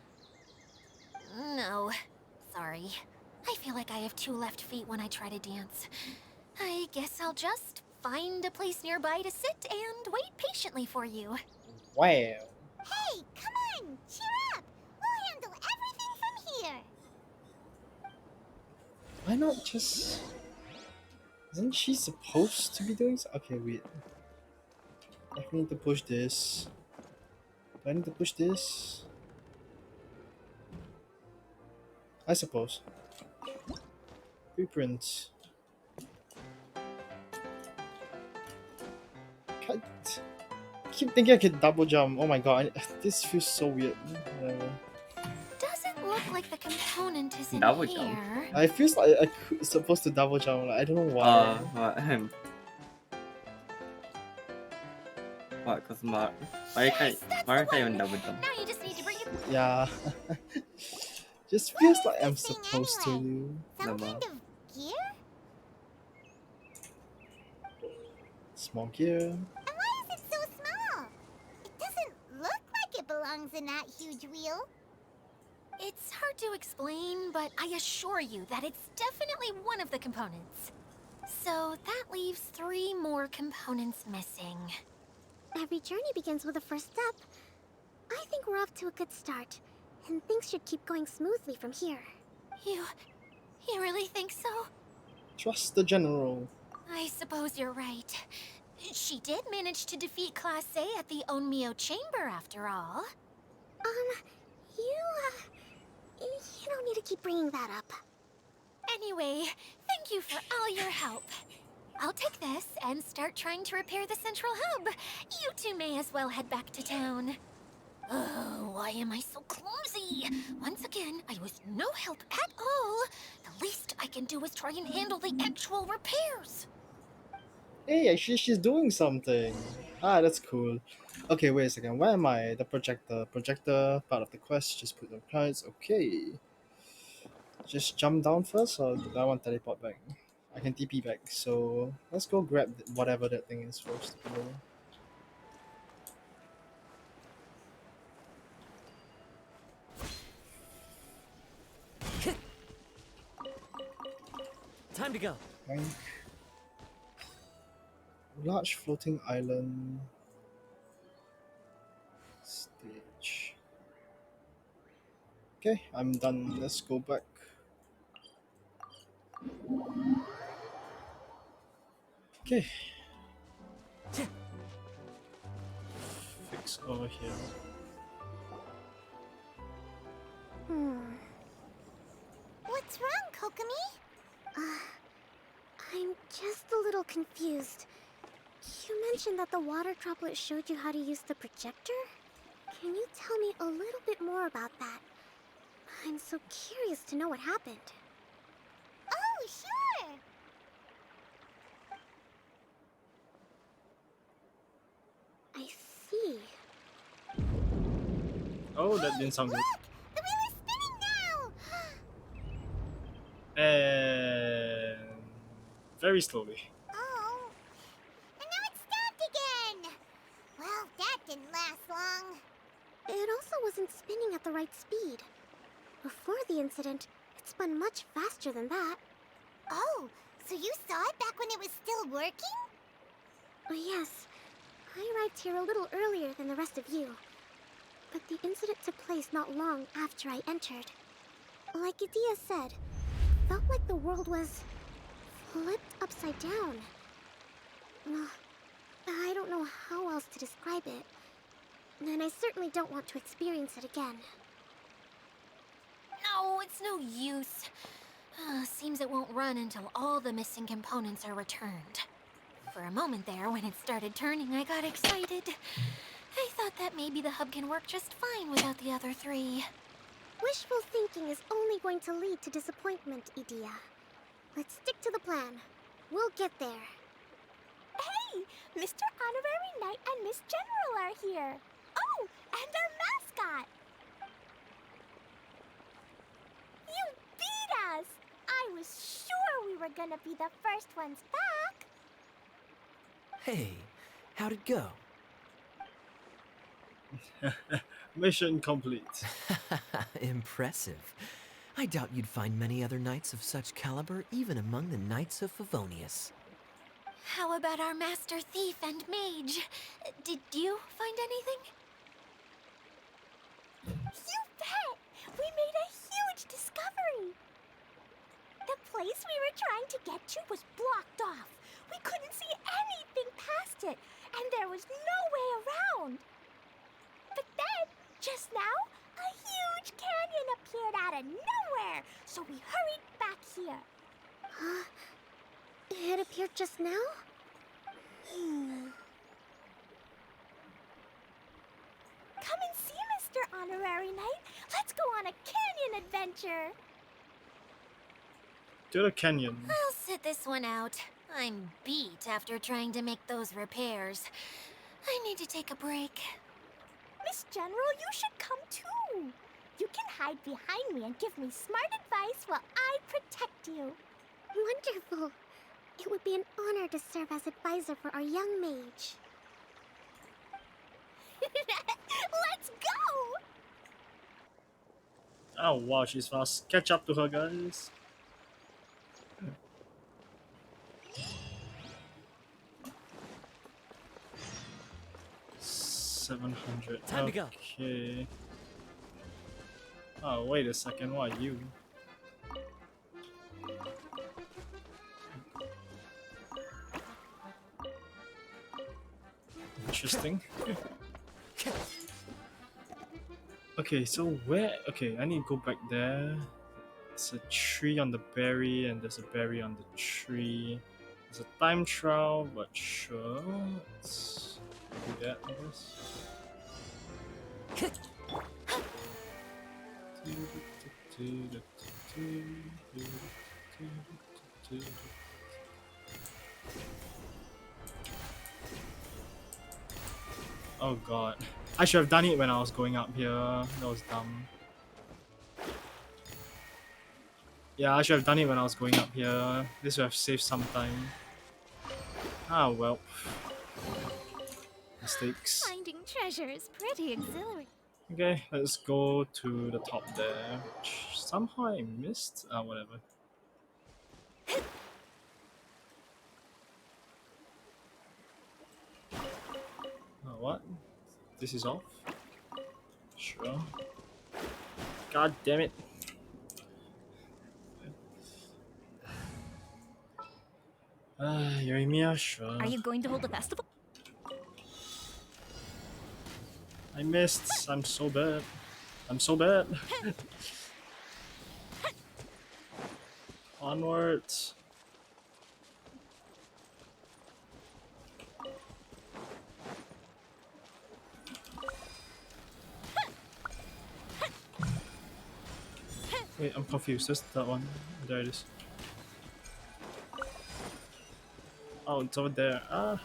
No, sorry. I feel like I have 2 left feet when I try to dance. I guess I'll just find a place nearby to sit and wait patiently for you. Wow. Hey, come on, cheer up. We'll handle everything from here. Why not just... Isn't she supposed to be doing so? Okay, wait. I need to push this. Do I need to push this? I suppose. Reprints. I keep thinking I could double jump. Oh my god, this feels so weird. Doesn't look like the component is in Double here. jump? I feels like I'm supposed to double jump. Like, I don't know why. What? Cause Mario can't even double jump. Now you just need to bring it. Yeah. Just feels like I'm supposed to. Some Diba? kind of gear? Small gear. And why is it so small? It doesn't look like it belongs in that huge wheel. It's hard to explain, but I assure you that it's definitely one of the components. So that leaves 3 more components missing. Every journey begins with a first step. I think we're off to a good start, and things should keep going smoothly from here. You really think so? Trust the general. I suppose you're right. She did manage to defeat Class A at the Onmyo Chamber, after all. You don't need to keep bringing that up. Anyway, thank you for all your help. I'll take this and start trying to repair the central hub. You two may as well head back to town. Oh, why am I so clumsy? Once again, I was no help at all. The least I can do is try and handle the actual repairs. Hey, actually she's doing something. Ah, that's cool. Okay, wait a second. Where am I? The projector. Projector, part of the quest. Just put the cards. Okay. Just jump down first, or do I want to teleport back? I can TP back. So let's go grab whatever that thing is first. Time to go. Bank. Large floating island. Stage. Okay, I'm done. Let's go back. Okay. Fix over here. What's wrong, Kokomi? I'm just a little confused. You mentioned that the water droplet showed you how to use the projector? Can you tell me a little bit more about that? I'm so curious to know what happened. Oh, sure. I see. Oh, that didn't sound good. Look! The wheel is spinning now! And very slowly. Oh. And now it's stopped again! Well, that didn't last long. It also wasn't spinning at the right speed. Before the incident, it spun much faster than that. Oh, so you saw it back when it was still working? Yes, I arrived here a little earlier than the rest of you. But the incident took place not long after I entered. Like Idea said, felt like the world was flipped upside down. I don't know how else to describe it. And I certainly don't want to experience it again. No, it's no use. Seems it won't run until all the missing components are returned. For a moment there, when it started turning, I got excited. I thought that maybe the hub can work just fine without the other 3. Wishful thinking is only going to lead to disappointment, Idea. Let's stick to the plan. We'll get there. Hey, Mr. Honorary Knight and Miss General are here. Oh, And our mascot! You beat us! I was sure we were gonna be the first ones back! Hey, how'd it go? Mission complete. Impressive. I doubt you'd find many other knights of such caliber even among the Knights of Favonius. How about our master thief and mage? Did you find anything? You bet! We made a huge discovery! The place we were trying to get to was blocked off. We couldn't see anything past it, and there was no way around. But then, just now, a huge canyon appeared out of nowhere, so we hurried back here. It appeared just now? Come and see, Mr. Honorary Knight. Let's go on a canyon adventure. To the canyon. I'll sit this one out. I'm beat after trying to make those repairs. I need to take a break. Miss General, you should come too. You can hide behind me and give me smart advice while I protect you. Wonderful. It would be an honor to serve as advisor for our young mage. Let's go! Oh wow, she's fast. Catch up to her, guys. $700. Time to go. Okay. Oh, wait a second. What are you? Interesting. Okay, so where? Okay, I need to go back there. There's a tree on the berry, and there's a berry on the tree. There's a time trial, but sure. Let's do that, I guess. Oh god. I should have done it when I was going up here. That was dumb. Yeah, I should have done it when I was going up here. This would have saved some time. Ah, well. Mistakes. Finding treasure is pretty exhilarating. Okay, let's go to the top there, which somehow I missed. Ah, whatever. What? This is off? Sure. God damn it. Yoimiya, sure. Are you going to hold a festival? I missed. I'm so bad. I'm so bad. Onwards. Wait, I'm confused. That's that one. There it is. Oh, it's over there. Ah.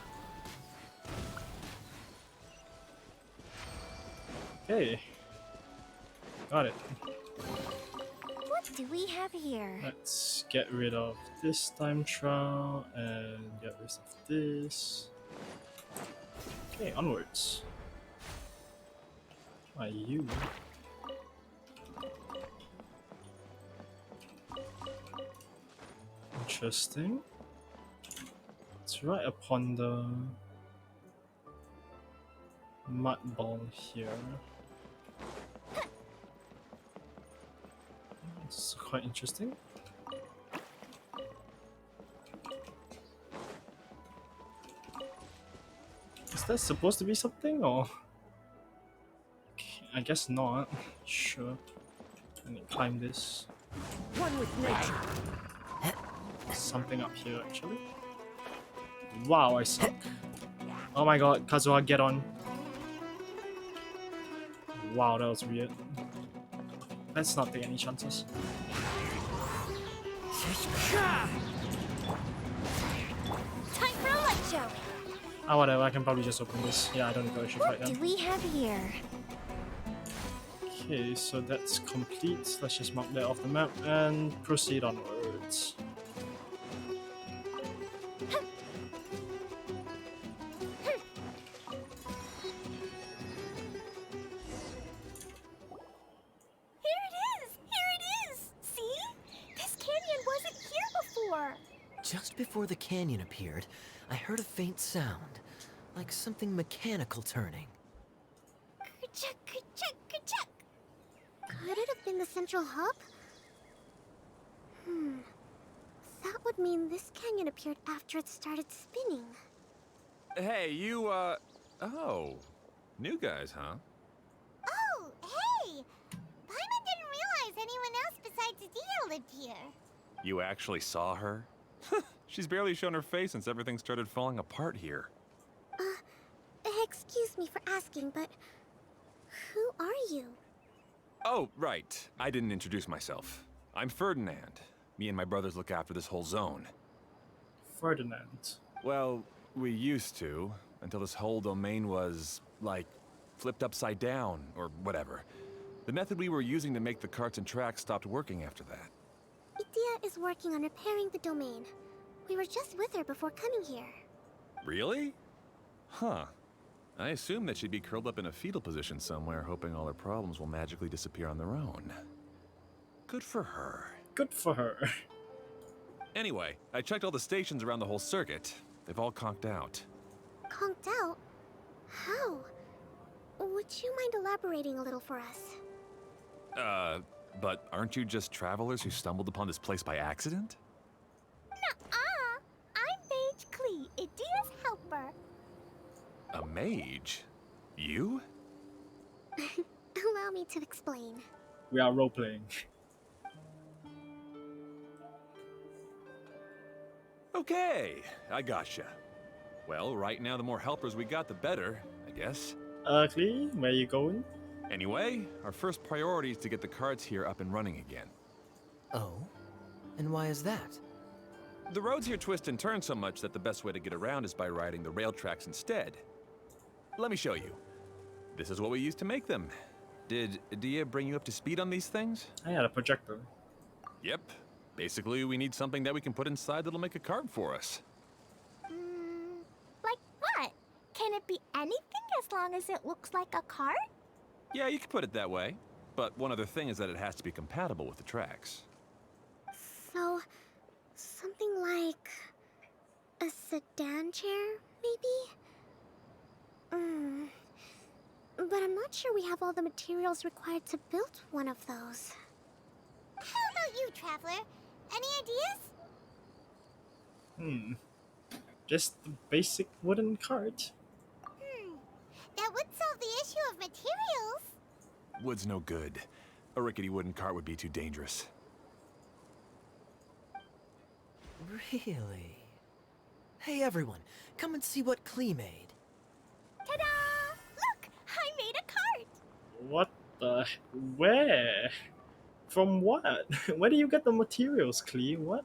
Okay. Got it. What do we have here? Let's get rid of this time trial and get rid of this. Okay, onwards. Why you? Interesting. It's right upon the mud ball here. It's quite interesting. Is that supposed to be something or? I guess not. Sure. I need to climb this. One with nature. Something up here actually. Wow, I suck. Oh my god, Kazuha, get on. Wow, that was weird. Let's not take any chances. Time for a light show! Ah, whatever, I can probably just open this. Yeah, I don't need to actually fight What do them. we have here? Okay, so that's complete. Let's just mark that off the map and proceed onwards. Here it is! Here it is! See? This canyon wasn't here before! Just before the canyon appeared, I heard a faint sound, like something mechanical turning. Ka-chuck, ka-chuck, ka-chuck. Could it have been the central hub? That would mean this canyon appeared after it started spinning. Hey, you, oh. New guys, huh? Oh, hey! Paimon didn't realize anyone else besides Adia lived here. You actually saw her? She's barely shown her face since everything started falling apart here. Excuse me for asking, but who are you? Oh, right. I didn't introduce myself. I'm Ferdinand. Me and my brothers look after this whole zone. Ferdinand. Well, we used to, until this whole domain was, like, flipped upside down, or whatever. The method we were using to make the carts and tracks stopped working after that. Idia is working on repairing the domain. We were just with her before coming here. Really? Huh. I assume that she'd be curled up in a fetal position somewhere, hoping all her problems will magically disappear on their own. Good for her. Good for her. Anyway, I checked all the stations around the whole circuit. They've all conked out. Conked out? How? Would you mind elaborating a little for us? But aren't you just travelers who stumbled upon this place by accident? Nuh-uh! I'm Mage Klee, Idia's helper. A mage? You? Allow me to explain. We are role-playing. Okay, I gotcha. Well, right now the more helpers we got, the better, I guess. Klee, where you going? Anyway, our first priority is to get the carts here up and running again. Oh? And why is that? The roads here twist and turn so much that the best way to get around is by riding the rail tracks instead. Let me show you. This is what we used to make them. Did Adia bring you up to speed on these things? I had a projector. Yep. Basically, we need something that we can put inside that'll make a cart for us. Like what? Can it be anything as long as it looks like a cart? Yeah, you could put it that way. But one other thing is that it has to be compatible with the tracks. So, something like a sedan chair, maybe? But I'm not sure we have all the materials required to build one of those. How about you, Traveler? Any ideas? Just the basic wooden cart. That would solve the issue of materials. Wood's no good. A rickety wooden cart would be too dangerous. Really? Hey everyone, come and see what Klee made. Ta-da! Look! I made a cart! What the... Where? From what? Where do you get the materials, Klee? What?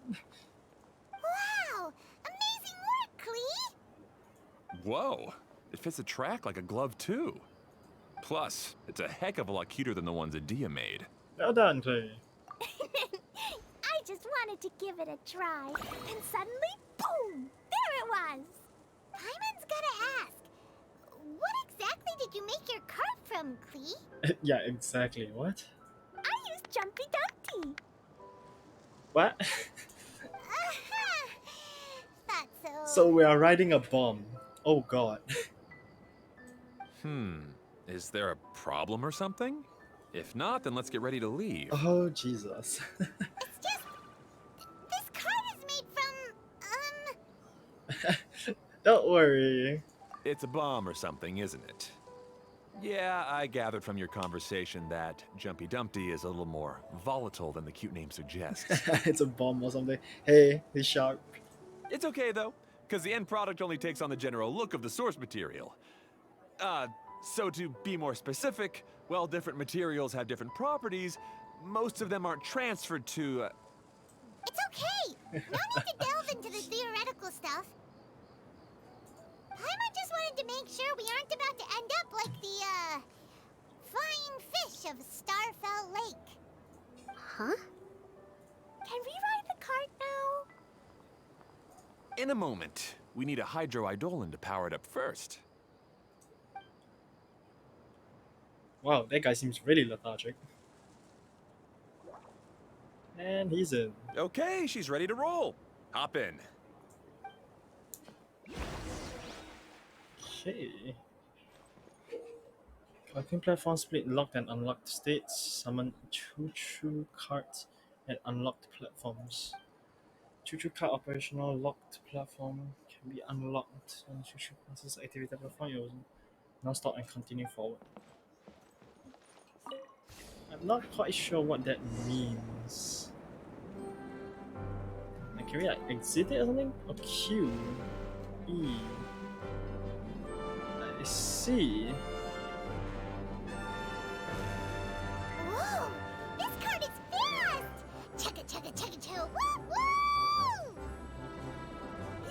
Wow! Amazing work, Klee! Whoa! It fits a track like a glove, too. Plus, it's a heck of a lot cuter than the ones Adia made. Well done, Klee. I just wanted to give it a try, and suddenly, boom! There it was! Paimon's gotta ask, what exactly did you make your cart from, Klee? Yeah, exactly. What? I used Jumpy Dumpty! What? Thought so. So we are riding a bomb. Oh god. Is there a problem or something? If not, then let's get ready to leave. Oh Jesus. It's just... this cart is made from, Don't worry. It's a bomb or something, isn't it? Yeah, I gathered from your conversation that Jumpy Dumpty is a little more volatile than the cute name suggests. It's a bomb or something. Hey, he's sharp. It's okay, though, because the end product only takes on the general look of the source material. So to be more specific, while different materials have different properties, most of them aren't transferred to, It's okay! No need to delve into the theoretical stuff. Paimon make sure we aren't about to end up like the, flying fish of Starfell Lake. Huh? Can we ride the cart now? In a moment. We need a Hydro-Eidolon to power it up first. Wow, that guy seems really lethargic. And he's in. Okay, she's ready to roll. Hop in. Okay. Collecting platform split locked and unlocked states. Summon choo-choo carts at unlocked platforms. Choo-choo cart operational locked platform can be unlocked when choo-choo passes activated platform. You will now stop and continue forward. I'm not quite sure what that means. Like, can we like exit it or something? Or Q? E? I see. Whoa! This cart is fast! Chugga chugga chugga chugga woo woo!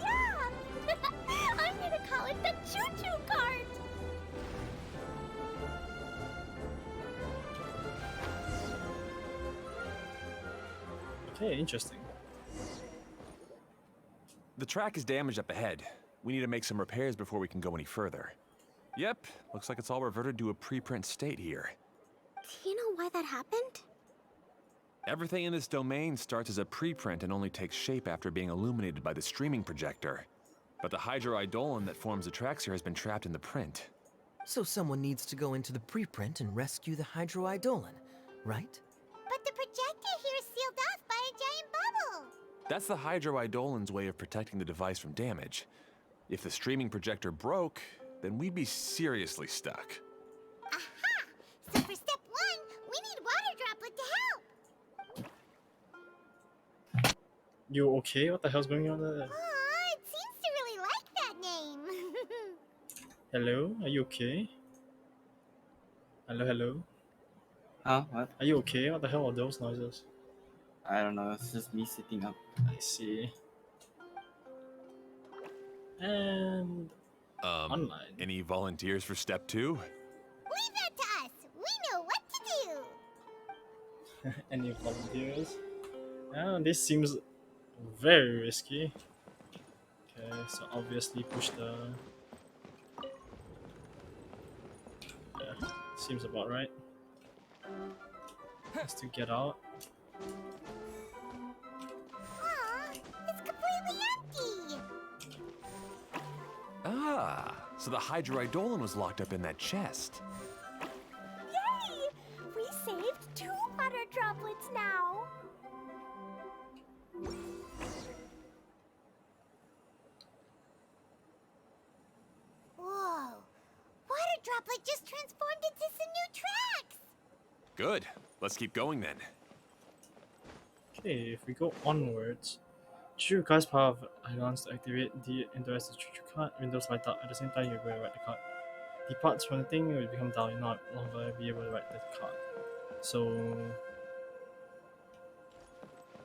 Yeah! I'm gonna call it the choo-choo cart! Okay, interesting. The track is damaged up ahead. We need to make some repairs before we can go any further. Yep, looks like it's all reverted to a preprint state here. Do you know why that happened? Everything in this domain starts as a preprint and only takes shape after being illuminated by the streaming projector. But the Hydro-Eidolon that forms the tracks here has been trapped in the print. So someone needs to go into the preprint and rescue the Hydro-Eidolon, right? But the projector here is sealed off by a giant bubble! That's the Hydro-Eidolon's way of protecting the device from damage. If the streaming projector broke, then we'd be seriously stuck. Aha! So for step 1, we need Water Droplet to help! You okay? What the hell's going on there? Aw, it seems to really like that name! Hello? Are you okay? Hello, hello? Huh? What? Are you okay? What the hell are those noises? I don't know. It's just me sitting up. I see. And online. Any volunteers for step 2? Leave that to us! We know what to do! Any volunteers? This seems very risky. Okay, so obviously push the... Yeah, seems about right. Has to get out. Aw, it's completely empty! Ah, so the Hydro-Eidolon was locked up in that chest. Yay! We saved 2 Water Droplets now! Whoa! Water Droplet just transformed into some new tracks! Good. Let's keep going then. Okay, if we go onwards, choo-choo car's power of icons to activate the interested choo-choo cart. Windows light up. At the same time, you're going to ride the cart. Departs from the thing will become down. You'll not longer be able to ride the cart. So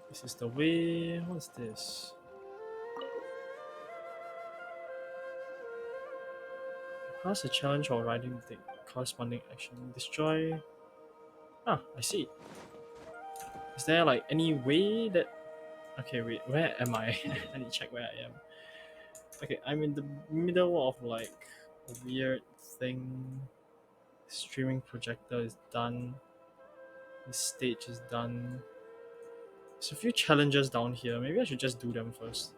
this is the way. What's this? Pass a challenge while riding the corresponding action. Destroy. Ah, I see. Is there like any way that... Okay, wait, where am I? I need to check where I am. Okay, I'm in the middle of like a weird thing. Streaming projector is done. This stage is done. There's a few challenges down here. Maybe I should just do them first.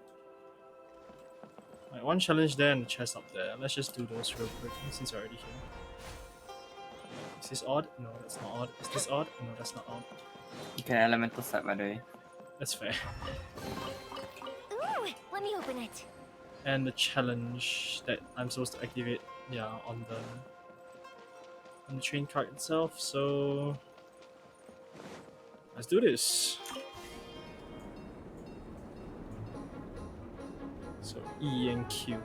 Like one challenge there and the chest up there. Let's just do those real quick since we're already here. Is this odd? No, that's not odd. Is this odd? No, that's not odd. You can elemental set, by the way. That's fair. Ooh, let me open it. And the challenge that I'm supposed to activate, yeah, on the train cart itself. So let's do this. So E and Q.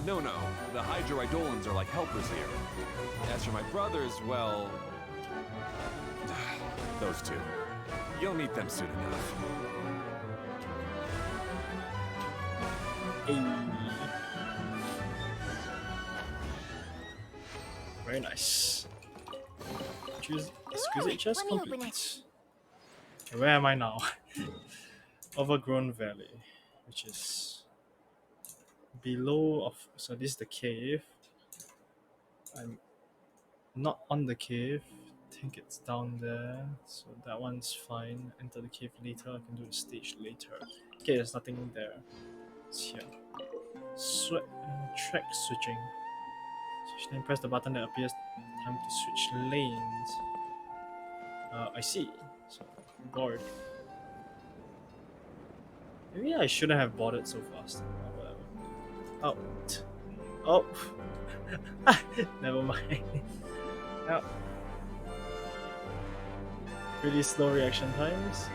No, the Hydroidolans are like helpers here. As for my brothers, well... those two. You'll meet them soon enough. Very nice. Choose exquisite chest let me open complete. Okay, where am I now? Overgrown Valley, which is below of. So this is the cave. I'm not on the cave. I think it's down there. So that one's fine. Enter the cave later. I can do the stage later. Okay, there's nothing there. It's here. Track switching. Then press the button that appears. Time to switch lanes. I see. So, bored. Maybe I shouldn't have bought it so fast. Oh, whatever. Oh. Never mind. Oh. Really slow reaction times.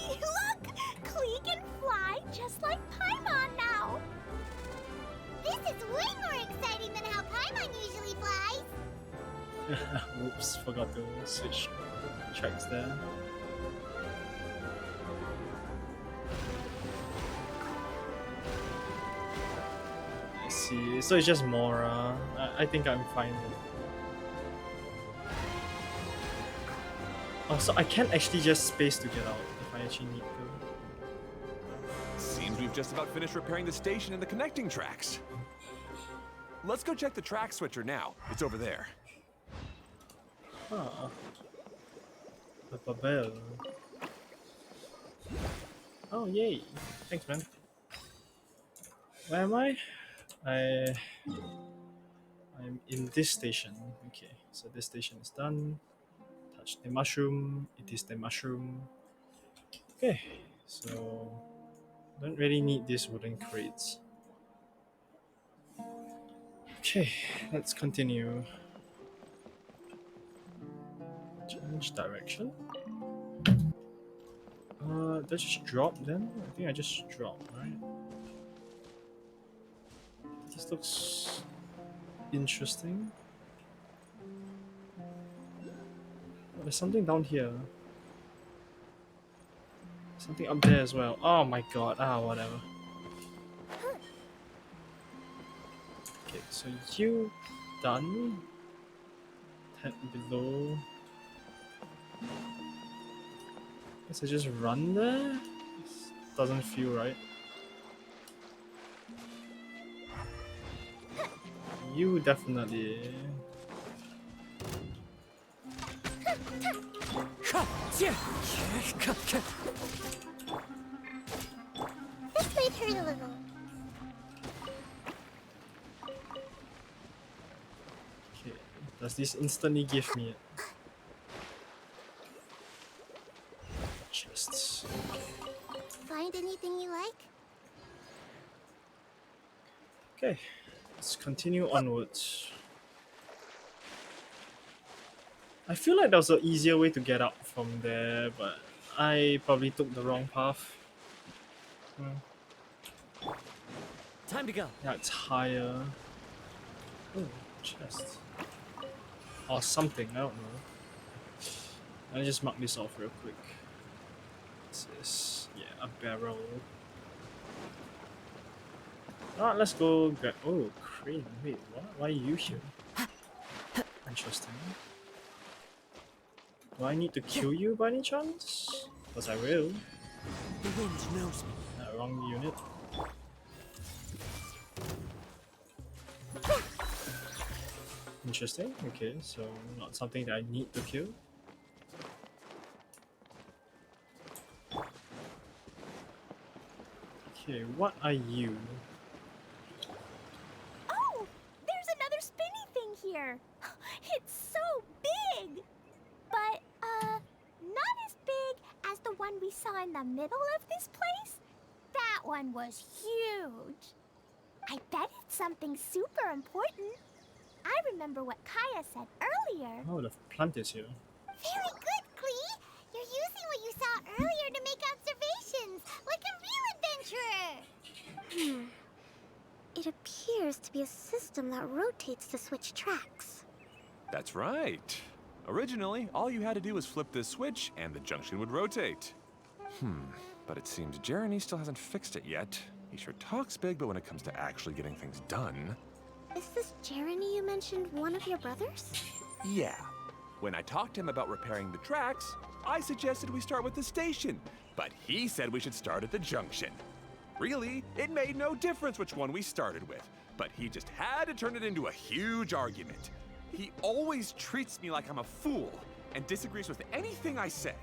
Look! Klee can fly just like Paimon now! This is way more exciting than how Paimon usually flies. Whoops, forgot to switch tracks there. I see. So it's just Mora. I think I'm fine with it. Oh, so I can't actually just space to get out if I actually need to. Seems we've just about finished repairing the station and the connecting tracks. Let's go check the track switcher now. It's over there. Ah. The Babel. Oh, yay. Thanks, man. Where am I? I'm in this station. Okay, so this station is done. Touch the mushroom. It is the mushroom. Okay, so don't really need these wooden crates. Okay, let's continue. Change direction. Did I just drop then? I think I just dropped, right? This looks interesting. Oh, there's something down here. Something up there as well. Oh my god. Ah, whatever. Okay, so you done. 10 below. Guess I just run there? This doesn't feel right. You definitely. This might hurt a little. Okay. Does this instantly give me it? Chests. Find anything you like? Okay. Let's continue onwards. I feel like there was an easier way to get out from there, but I probably took the wrong path. Time to go. Yeah, it's higher. Oh, chest. Or something, I don't know. I'll just mark this off real quick. This is, yeah, a barrel. Alright, let's go grab. Oh, crane. Wait, what? Why are you here? Interesting. Do I need to kill you by any chance? Because I will. The wind knows me. Wrong unit. Interesting. Okay, so not something that I need to kill. Okay, what are you? Oh, there's another spinny thing here. It's so big. But, not as big as the one we saw in the middle of this place. That one was huge. I bet it's something super important. I remember what Kaya said earlier. Oh, the plant is here. Very good, Klee. You're using what you saw earlier to make observations, like a real adventurer. It appears to be a system that rotates to switch tracks. That's right. Originally, all you had to do was flip this switch and the junction would rotate. But it seems Jeremy still hasn't fixed it yet. He sure talks big, but when it comes to actually getting things done... Is this Jeremy you mentioned one of your brothers? Yeah. When I talked to him about repairing the tracks, I suggested we start with the station, but he said we should start at the junction. Really, it made no difference which one we started with, but he just had to turn it into a huge argument. He always treats me like I'm a fool and disagrees with anything I say.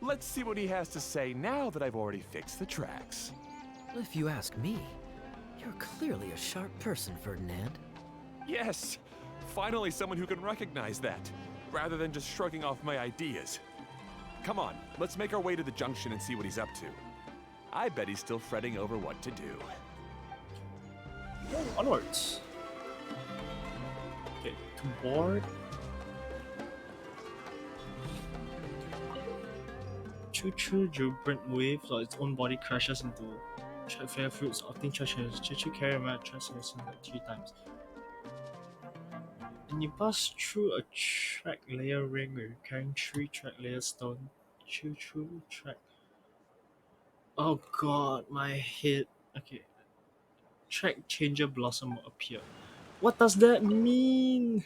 Let's see what he has to say now that I've already fixed the tracks. If you ask me, you're clearly a sharp person, Ferdinand. Yes, finally someone who can recognize that, rather than just shrugging off my ideas. Come on, let's make our way to the junction and see what he's up to. I bet he's still fretting over what to do. Onwards. Okay, to board. Choo-choo Jubrant wave, so its own body crashes into fair fruits, often churches. Choo-choo carry a mattress and 3 times. And you pass through a track layer ring where you're carrying 3 track layer stone. Choo-choo track. Oh god, my head. Okay. Track changer blossom will appear. What does that mean?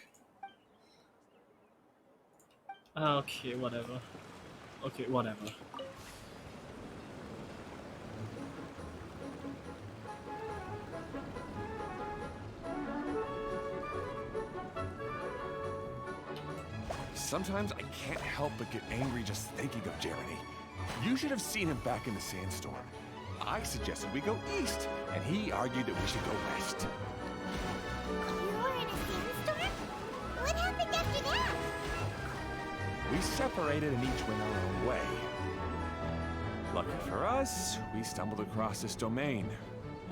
Okay, whatever. Okay, whatever. Sometimes I can't help but get angry just thinking of Jeremy. You should have seen him back in the sandstorm. I suggested we go east, and he argued that we should go west. You were in a sandstorm? What happened after that? We separated and each went our own way. Lucky for us, we stumbled across this domain.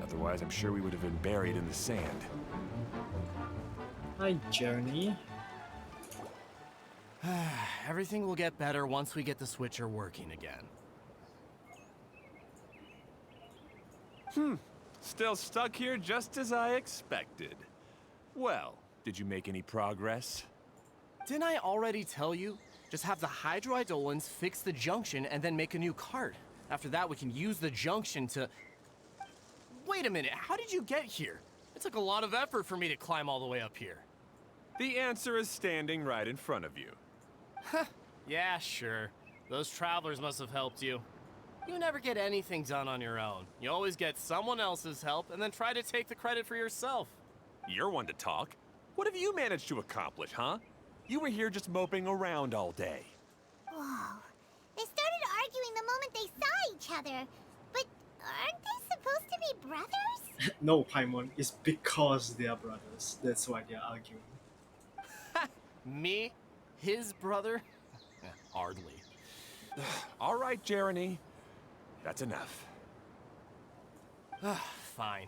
Otherwise, I'm sure we would have been buried in the sand. Hi, Journey. Everything will get better once we get the switcher working again. Still stuck here just as I expected. Well, did you make any progress? Didn't I already tell you? Just have the Hydroidolans fix the junction and then make a new cart. After that, we can use the junction to... Wait a minute, how did you get here? It took a lot of effort for me to climb all the way up here. The answer is standing right in front of you. Yeah, sure. Those travelers must have helped you. You never get anything done on your own. You always get someone else's help and then try to take the credit for yourself. You're one to talk. What have you managed to accomplish, huh? You were here just moping around all day. Whoa. They started arguing the moment they saw each other. But aren't they supposed to be brothers? No, Paimon, it's because they are brothers. That's why they are arguing. Me? His brother? Hardly. All right, Jeremy. That's enough. Fine.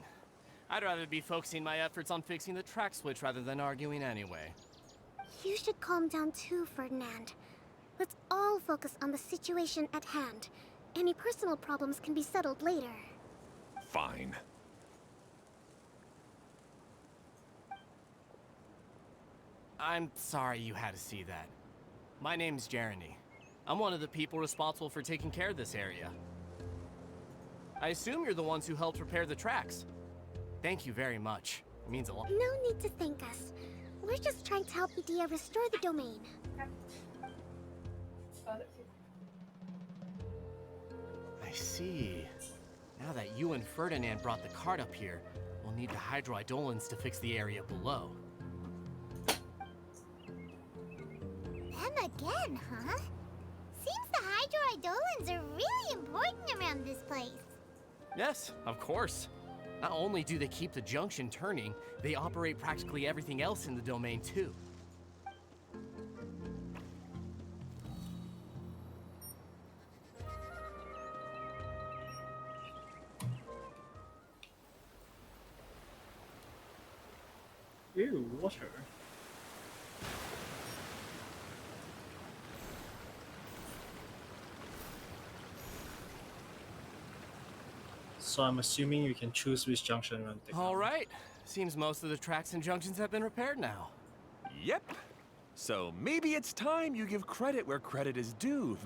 I'd rather be focusing my efforts on fixing the track switch rather than arguing anyway. You should calm down too, Ferdinand. Let's all focus on the situation at hand. Any personal problems can be settled later. Fine. I'm sorry you had to see that. My name's Jeremy. I'm one of the people responsible for taking care of this area. I assume you're the ones who helped repair the tracks. Thank you very much. It means a lot. No need to thank us. We're just trying to help Edea restore the domain. I see. Now that you and Ferdinand brought the cart up here, we'll need the Hydroidolans to fix the area below. Them again, huh? Seems the Hydroidolans are really important around this place. Yes, of course. Not only do they keep the junction turning, they operate practically everything else in the domain too. Ew, water. So I'm assuming you can choose which junction you want to take. All down. right. Seems most of the tracks and junctions have been repaired now. Yep. So maybe it's time you give credit where credit is due,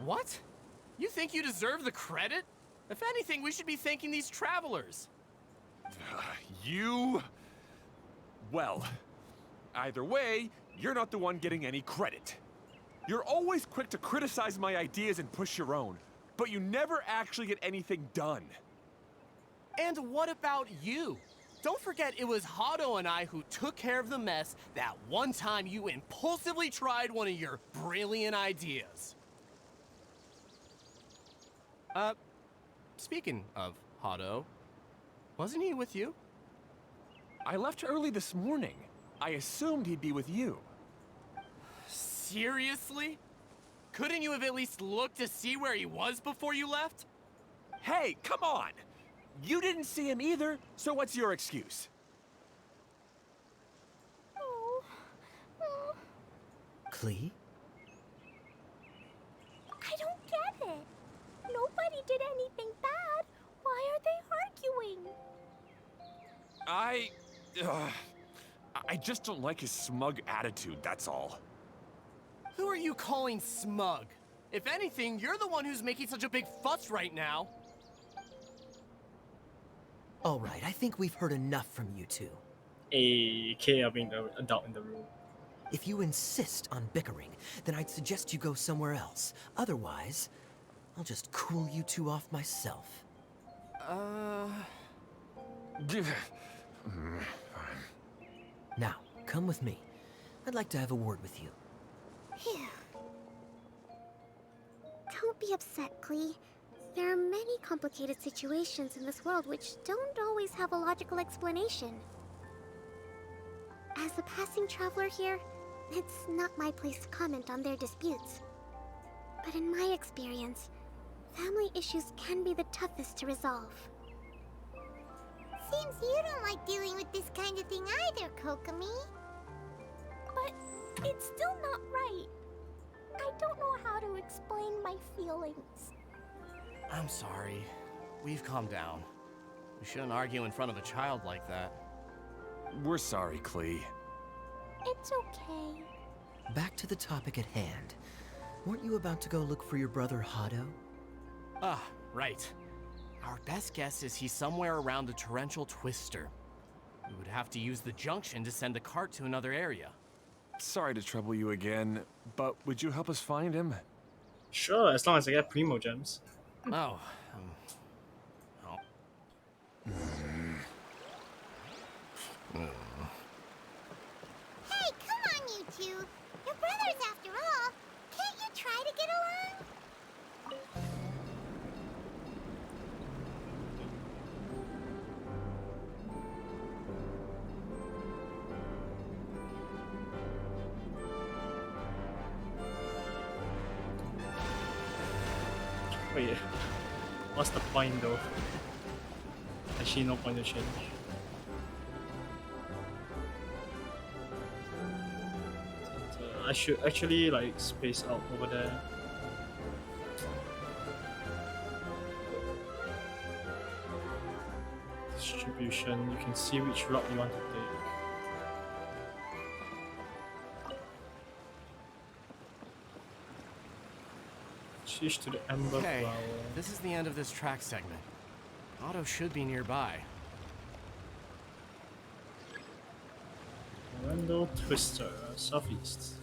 What? You think you deserve the credit? If anything, we should be thanking these travelers. You... Well, either way, you're not the one getting any credit. You're always quick to criticize my ideas and push your own, but you never actually get anything done. And what about you? Don't forget it was Hado and I who took care of the mess that one time you impulsively tried one of your brilliant ideas. Speaking of Hado, wasn't he with you? I left early this morning. I assumed he'd be with you. Seriously? Couldn't you have at least looked to see where he was before you left? Hey, come on! You didn't see him either, so what's your excuse? Oh. Oh. Klee? I don't get it. Nobody did anything bad. Why are they arguing? I just don't like his smug attitude, that's all. Who are you calling smug? If anything, you're the one who's making such a big fuss right now. All right, I think we've heard enough from you two. K being the adult in the room. If you insist on bickering, then I'd suggest you go somewhere else. Otherwise, I'll just cool you two off myself. Now, come with me. I'd like to have a word with you. Phew. Don't be upset, Klee. There are many complicated situations in this world which don't always have a logical explanation. As a passing traveler here, it's not my place to comment on their disputes. But in my experience, family issues can be the toughest to resolve. Seems you don't like dealing with this kind of thing either, Kokomi. But it's still not right. I don't know how to explain my feelings. I'm sorry. We've calmed down. We shouldn't argue in front of a child like that. We're sorry, Klee. It's okay. Back to the topic at hand. Weren't you about to go look for your brother Hado? Ah, right. Our best guess is he's somewhere around the Torrential Twister. We would have to use the junction to send a cart to another area. Sorry to trouble you again, but would you help us find him? Sure, as long as I get Primo Gems. Oh, Hey, come on, you two. You're brothers after all. Can't you try to get along? Wait, what's the point though? Actually, no point to change. I should actually like space out over there. Distribution, you can see which route you want to take. Switch to the Ember okay. Flower. This is the end of this track segment. Otto should be nearby. Orlando Twister, southeast.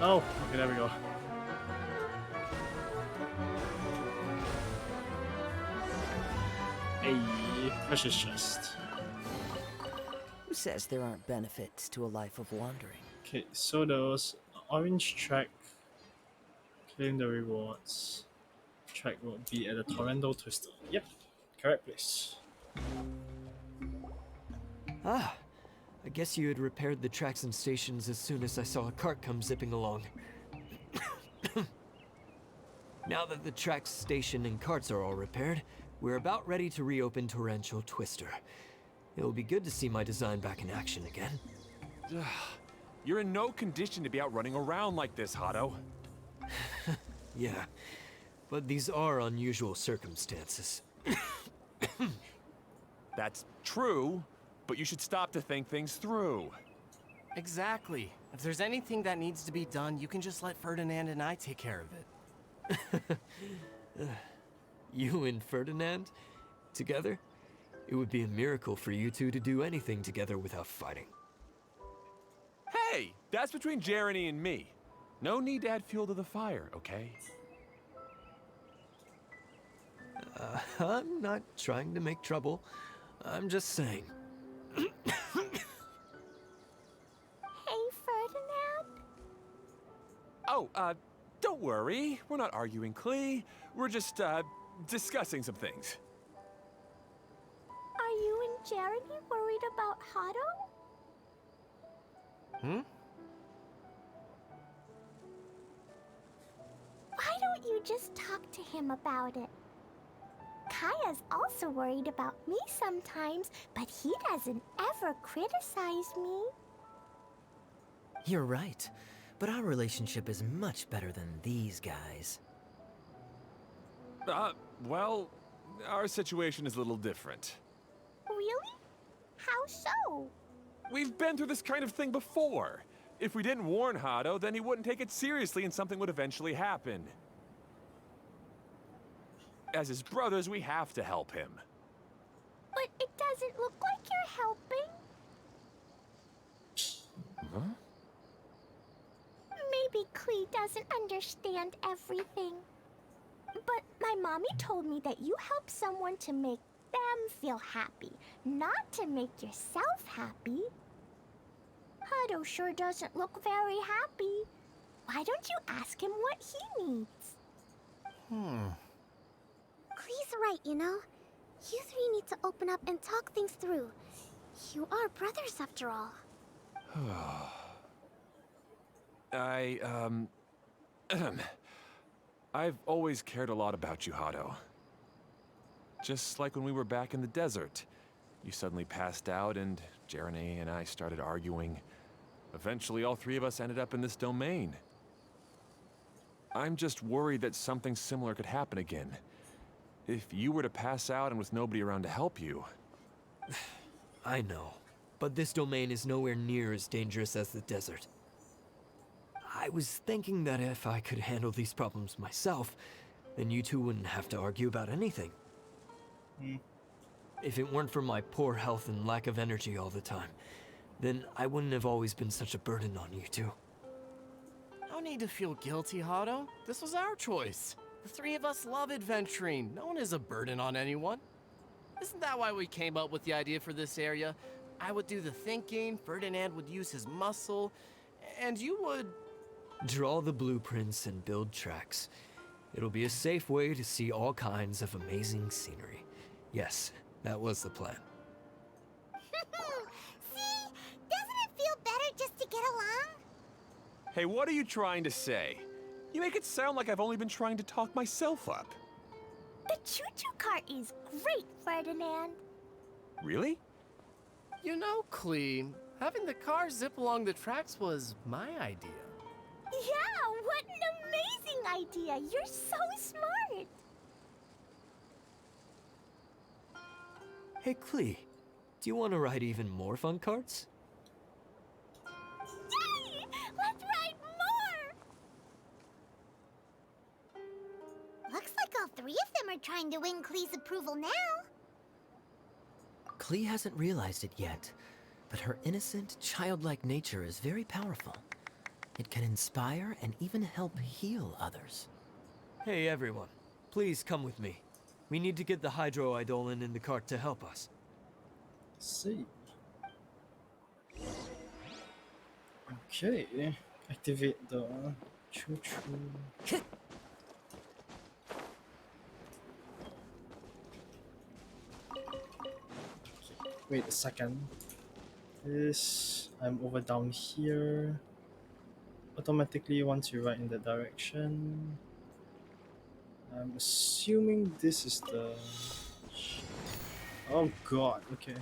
Oh, okay, there we go. Hey, precious chest. Who says there aren't benefits to a life of wandering? Okay, so those orange track. Claim the rewards. Track will be at the Torrendo Twister. Yep, correct place. Ah, I guess you had repaired the tracks and stations as soon as I saw a cart come zipping along. Now that the tracks, station, and carts are all repaired, we're about ready to reopen Torrential Twister. It'll be good to see my design back in action again. You're in no condition to be out running around like this, Hado. Yeah, but these are unusual circumstances. That's true, but you should stop to think things through. Exactly. If there's anything that needs to be done, you can just let Ferdinand and I take care of it. You and Ferdinand? Together? It would be a miracle for you two to do anything together without fighting. Hey, that's between Jeremy and me. No need to add fuel to the fire, okay? I'm not trying to make trouble. I'm just saying. Hey, Ferdinand? Oh, don't worry. We're not arguing, Klee. We're just, discussing some things. Are you and Jeremy worried about Hado? Why don't you just talk to him about it? Kaya's also worried about me sometimes, but he doesn't ever criticize me. You're right, but our relationship is much better than these guys. Well, our situation is a little different. Really? How so? We've been through this kind of thing before. If we didn't warn Hado, then he wouldn't take it seriously and something would eventually happen. As his brothers, we have to help him. But it doesn't look like you're helping. Huh? Maybe Klee doesn't understand everything. But my mommy told me that you help someone to make them feel happy, not to make yourself happy. Hado sure doesn't look very happy. Why don't you ask him what he needs? Klee's right, you know? You three need to open up and talk things through. You are brothers after all. I've always cared a lot about you, Hado. Just like when we were back in the desert. You suddenly passed out and Jeremy and I started arguing. Eventually, all three of us ended up in this domain. I'm just worried that something similar could happen again. If you were to pass out and with nobody around to help you. I know, but this domain is nowhere near as dangerous as the desert. I was thinking that if I could handle these problems myself, then you two wouldn't have to argue about anything. If it weren't for my poor health and lack of energy all the time, then I wouldn't have always been such a burden on you two. No need to feel guilty, Hado. This was our choice. The three of us love adventuring. No one is a burden on anyone. Isn't that why we came up with the idea for this area? I would do the thinking, Ferdinand would use his muscle, and you would... Draw the blueprints and build tracks. It'll be a safe way to see all kinds of amazing scenery. Yes, that was the plan. See? Doesn't it feel better just to get along? Hey, what are you trying to say? You make it sound like I've only been trying to talk myself up. The choo-choo cart is great, Ferdinand. Really? You know, Klee, having the car zip along the tracks was my idea. Yeah, what an amazing idea. You're so smart. Hey, Klee, do you want to ride even more fun carts? Yay! Let's ride more! Looks like all three of them are trying to win Klee's approval now. Klee hasn't realized it yet, but her innocent, childlike nature is very powerful. It can inspire and even help heal others. Hey everyone, please come with me. We need to get the Hydroidolin in the cart to help us. See. Okay. Activate the choo-choo. Wait a second. This I'm over down here. Automatically once you ride in that direction. I'm assuming this is the. Oh god, okay.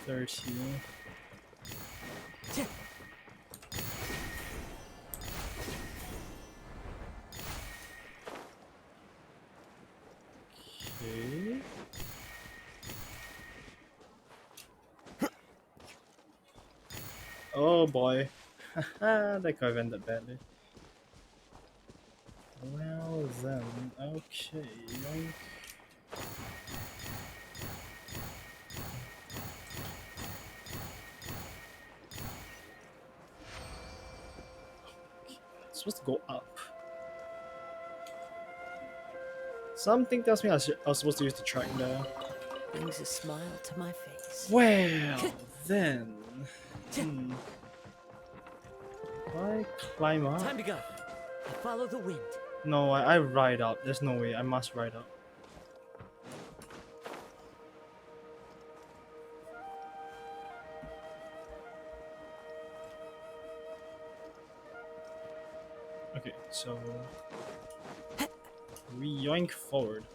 $30. Okay. Oh boy. Haha, that could have ended badly. Well then, okay. Yoink. It's supposed to go up. Something tells me I was supposed to use the track there. Brings a smile to my face. Well, then. I climb up. Time to go. I follow the wind. No, I ride up. There's no way. I must ride up. Okay, so we yoink forward.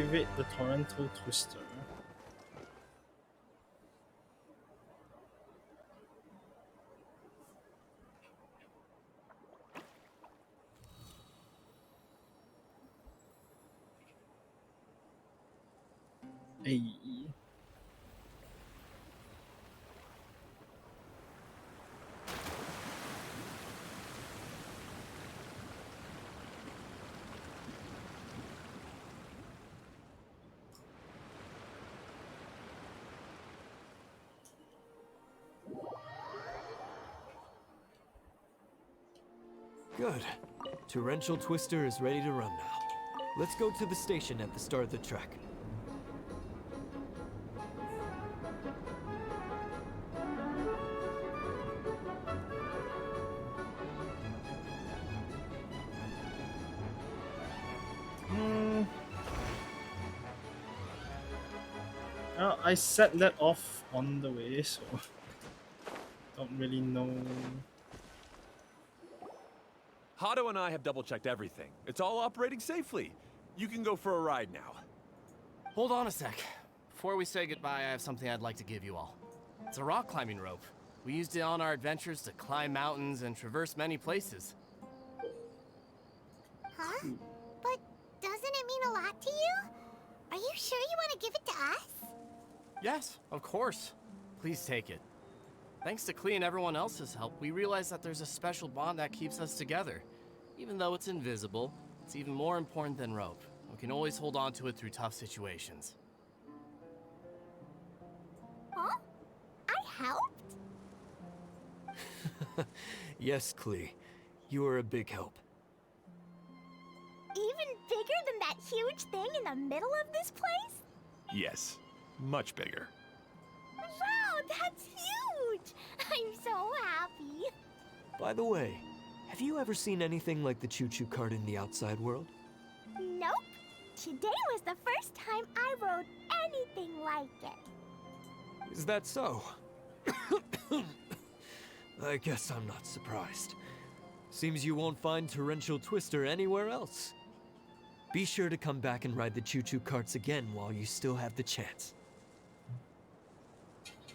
Activate the torrential twister. Hey. Good. Torrential Twister is ready to run now. Let's go to the station at the start of the track. I set that off on the way, so don't really know. Hado and I have double-checked everything. It's all operating safely. You can go for a ride now. Hold on a sec. Before we say goodbye, I have something I'd like to give you all. It's a rock climbing rope. We used it on our adventures to climb mountains and traverse many places. Huh? But doesn't it mean a lot to you? Are you sure you want to give it to us? Yes, of course. Please take it. Thanks to Klee and everyone else's help, we realized that there's a special bond that keeps us together. Even though it's invisible, it's even more important than rope. We can always hold on to it through tough situations. Huh? I helped? Yes, Klee. You are a big help. Even bigger than that huge thing in the middle of this place? Yes, much bigger. Wow, that's huge! I'm so happy. By the way, have you ever seen anything like the choo-choo cart in the outside world? Nope. Today was the first time I rode anything like it. Is that so? I guess I'm not surprised. Seems you won't find Torrential Twister anywhere else. Be sure to come back and ride the choo-choo carts again while you still have the chance.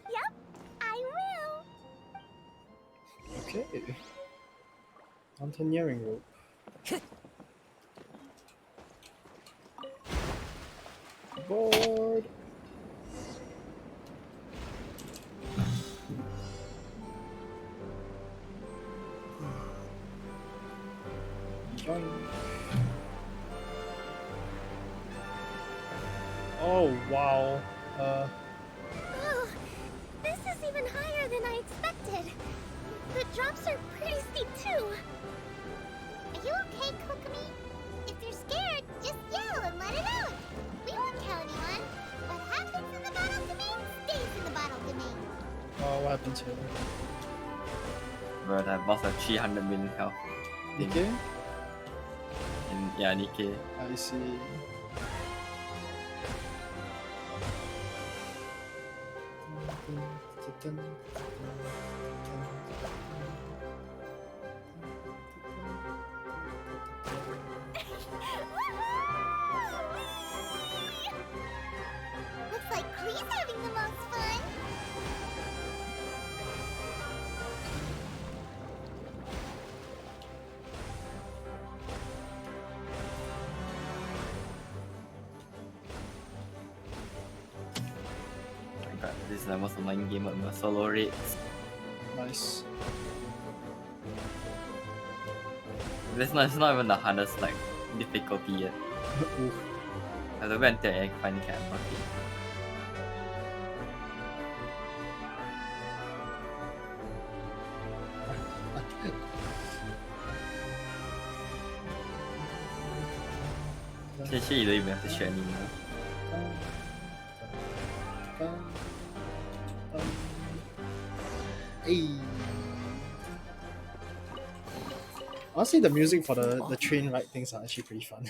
Yep, I will. Okay. Mountaineering rope. Board. Join. Oh wow. Oh, this is even higher than I expected. The drops are pretty steep too. Are you okay, Kokomi? If you're scared, just yell and let it out. We won't tell anyone. What happens in the bottle domain stays in the bottle domain. Oh, what happened here? Bro, that boss has 300 million health. Nikkei? And yeah, Nikkei. I see. Looks like Klee's having the most fun. Oh my god, this is the most annoying game on the solo raids. Nice. It's not even the hardest like difficulty yet. Oof. I have to wait until I finally can unlock it. Actually, you don't even have to share anymore. Hey. Honestly, the music for the train ride things are actually pretty fun.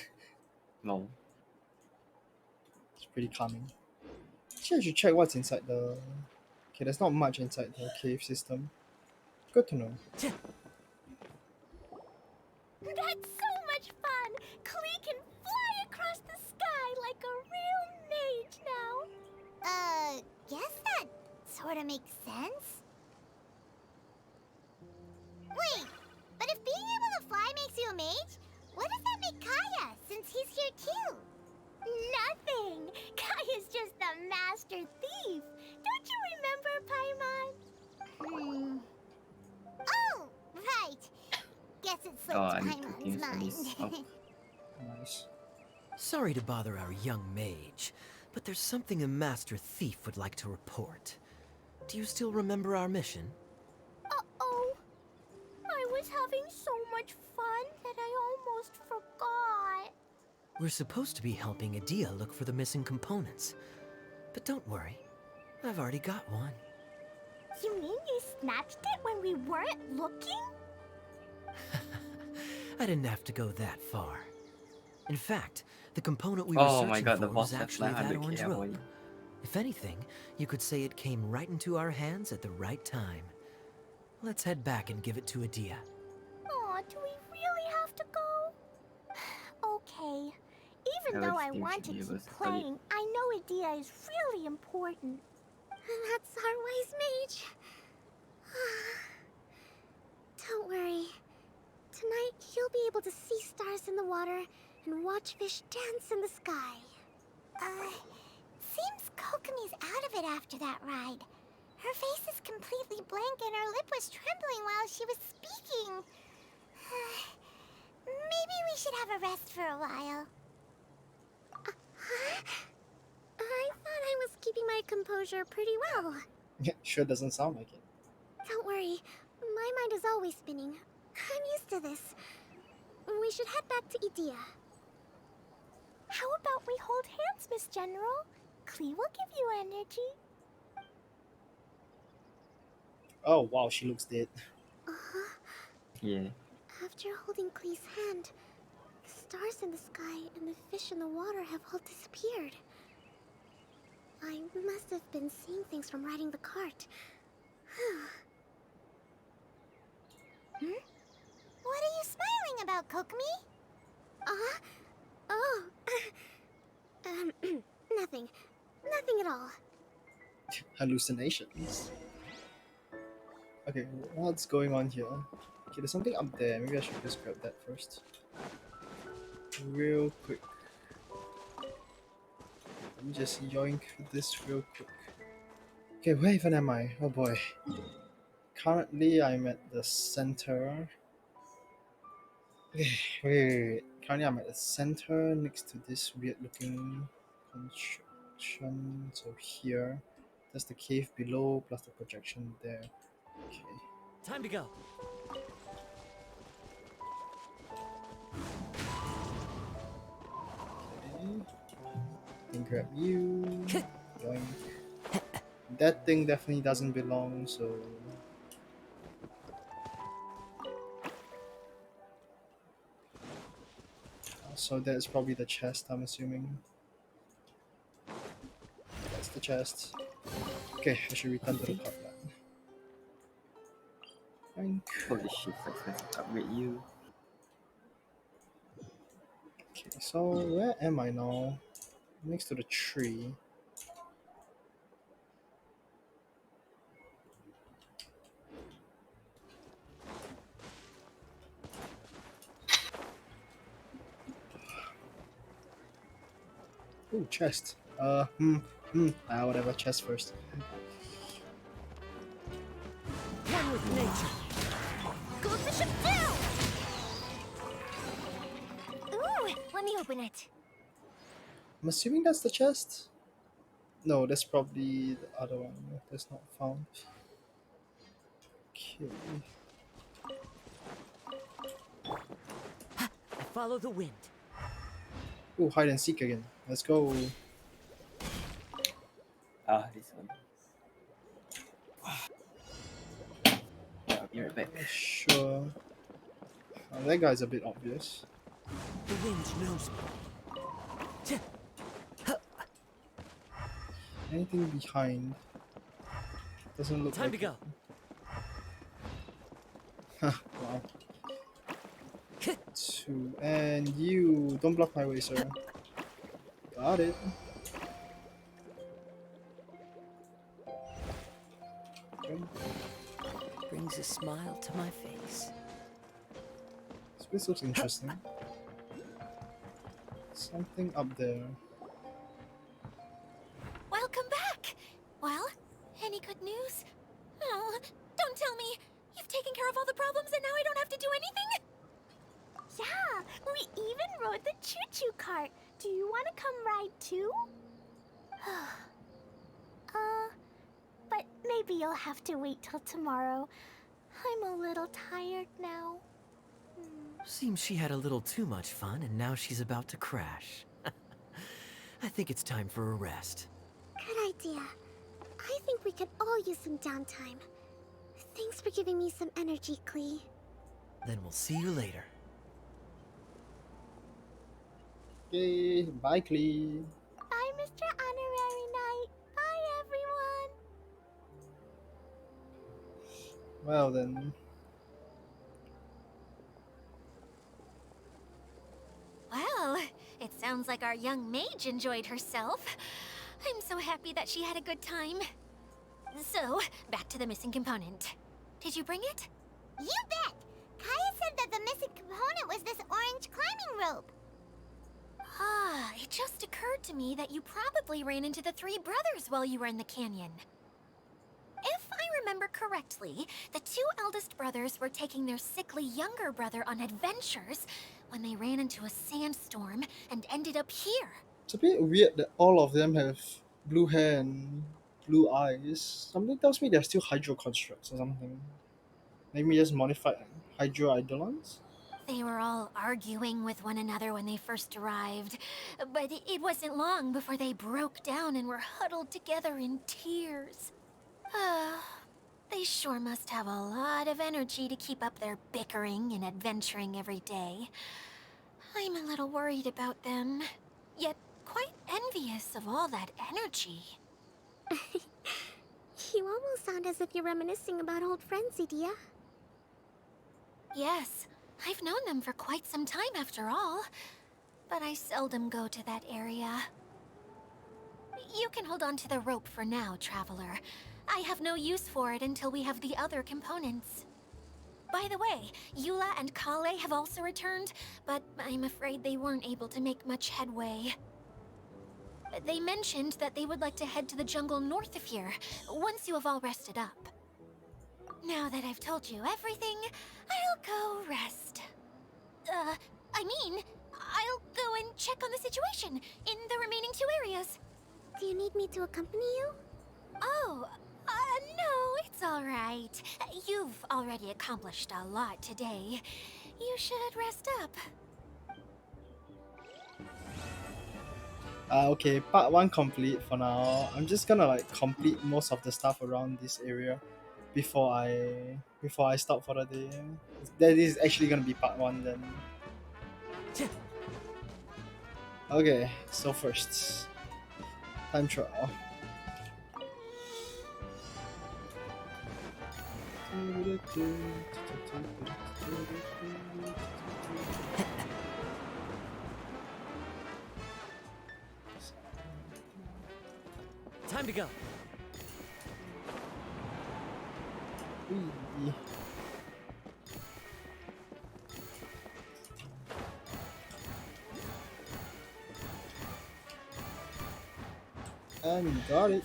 No. It's pretty calming. Actually, I should check what's inside the... Okay, there's not much inside the cave system. Good to know. That's so much fun! Klee can fly across the sky like a real mage now. Guess that sort of makes sense. Wait, but if being able to fly makes you a mage, what does that make Kaya, since he's here too? Nothing! Kaya's just the master thief! Don't you remember, Paimon? Oh, right. Guess it slipped Oh, I need to Paimon's use for mind. this. Oh. Nice. Sorry to bother our young mage, but there's something a master thief would like to report. Do you still remember our mission? Uh-oh. I was having so much fun that I almost forgot. We're supposed to be helping Adia look for the missing components. But don't worry, I've already got one. You mean you snatched it when we weren't looking? I didn't have to go that far. In fact, the component we were Oh searching my god, for the boss was has actually that 900k orange ammo. rope. If anything, you could say it came right into our hands at the right time. Let's head back and give it to Adia. Aw, do we really have to go? Okay. Even I though would I think want to she keep was playing, I know Adia is really important. That's our wise mage. Don't worry. Tonight, you'll be able to see stars in the water and watch fish dance in the sky. Seems Kokomi's out of it after that ride. Her face is completely blank and her lip was trembling while she was speaking. Maybe we should have a rest for a while. I thought I was keeping my composure pretty well. Sure doesn't sound like it. Don't worry, my mind is always spinning. I'm used to this. We should head back to Idia. How about we hold hands, Miss General? Klee will give you energy. Oh wow, she looks dead. Yeah. After holding Klee's hand, the stars in the sky and the fish in the water have all disappeared. I must have been seeing things from riding the cart. What are you smiling about, Kokomi? Oh. Nothing. Nothing at all. Hallucinations. Okay, what's going on here? Okay, there's something up there. Maybe I should just grab that first. Real quick. Let me just yoink this real quick. Okay, where even am I? Oh boy. Currently, I'm at the center. Okay, wait. Currently, I'm at the center next to this weird looking construction. So here, there's the cave below plus the projection there. Okay. Time to go. Okay. Can grab you. Yoink. That thing definitely doesn't belong, so. So that's probably the chest, I'm assuming. That's the chest. Okay, I should return to the cart then. Holy shit, let's upgrade you. Okay, so where am I now? Next to the tree. Ooh, chest. Whatever, chest first. One with nature. Go the ship down! Ooh, let me open it. I'm assuming that's the chest? No, that's probably the other one that's not found. Okay. I follow the wind. Ooh, hide and seek again. Let's go. Ah, this one. Yeah, I'll be right back. Sure. That guy's a bit obvious. The wind knows me. Anything behind? Doesn't look Time like to go. Wow. Two. And you don't block my way, sir. Got it. Okay. Brings a smile to my face. This place looks interesting. Something up there. Welcome back! Well, any good news? Oh, don't tell me! You've taken care of all the problems and now I don't have to do anything? Yeah, we even rode the choo-choo cart. Do you want to come ride too? But maybe you'll have to wait till tomorrow. I'm a little tired now. Seems she had a little too much fun and now she's about to crash. I think it's time for a rest. Good idea. I think we could all use some downtime. Thanks for giving me some energy, Klee. Then we'll see you later. Okay, bye, Klee. Bye, Mr. Honorary Knight. Bye, everyone. Well then. Well, it sounds like our young mage enjoyed herself. I'm so happy that she had a good time. So, back to the missing component. Did you bring it? You bet! Kaya said that the missing component was this orange climbing rope. Ah, it just occurred to me that you probably ran into the three brothers while you were in the canyon. If I remember correctly, the two eldest brothers were taking their sickly younger brother on adventures when they ran into a sandstorm and ended up here. It's a bit weird that all of them have blue hair and blue eyes. Something tells me they're still Hydro constructs or something. Maybe just modified Hydro Eidolons? They were all arguing with one another when they first arrived, but it wasn't long before they broke down and were huddled together in tears. They sure must have a lot of energy to keep up their bickering and adventuring every day. I'm a little worried about them, yet quite envious of all that energy. You almost sound as if you're reminiscing about old friends, Edea. Yes, I've known them for quite some time after all, but I seldom go to that area. You can hold on to the rope for now, Traveler. I have no use for it until we have the other components. By the way, Eula and Kale have also returned, but I'm afraid they weren't able to make much headway. They mentioned that they would like to head to the jungle north of here, once you have all rested up. Now that I've told you everything, I'll go rest. I mean, I'll go and check on the situation in the remaining 2 areas. Do you need me to accompany you? Oh, no, it's alright. You've already accomplished a lot today. You should rest up. Okay, part 1 complete for now. I'm just gonna like complete most of the stuff around this area before I stop for the day. That is actually gonna be part 1 then. Okay, so first, time trial. Time to go. Whee. And you got it.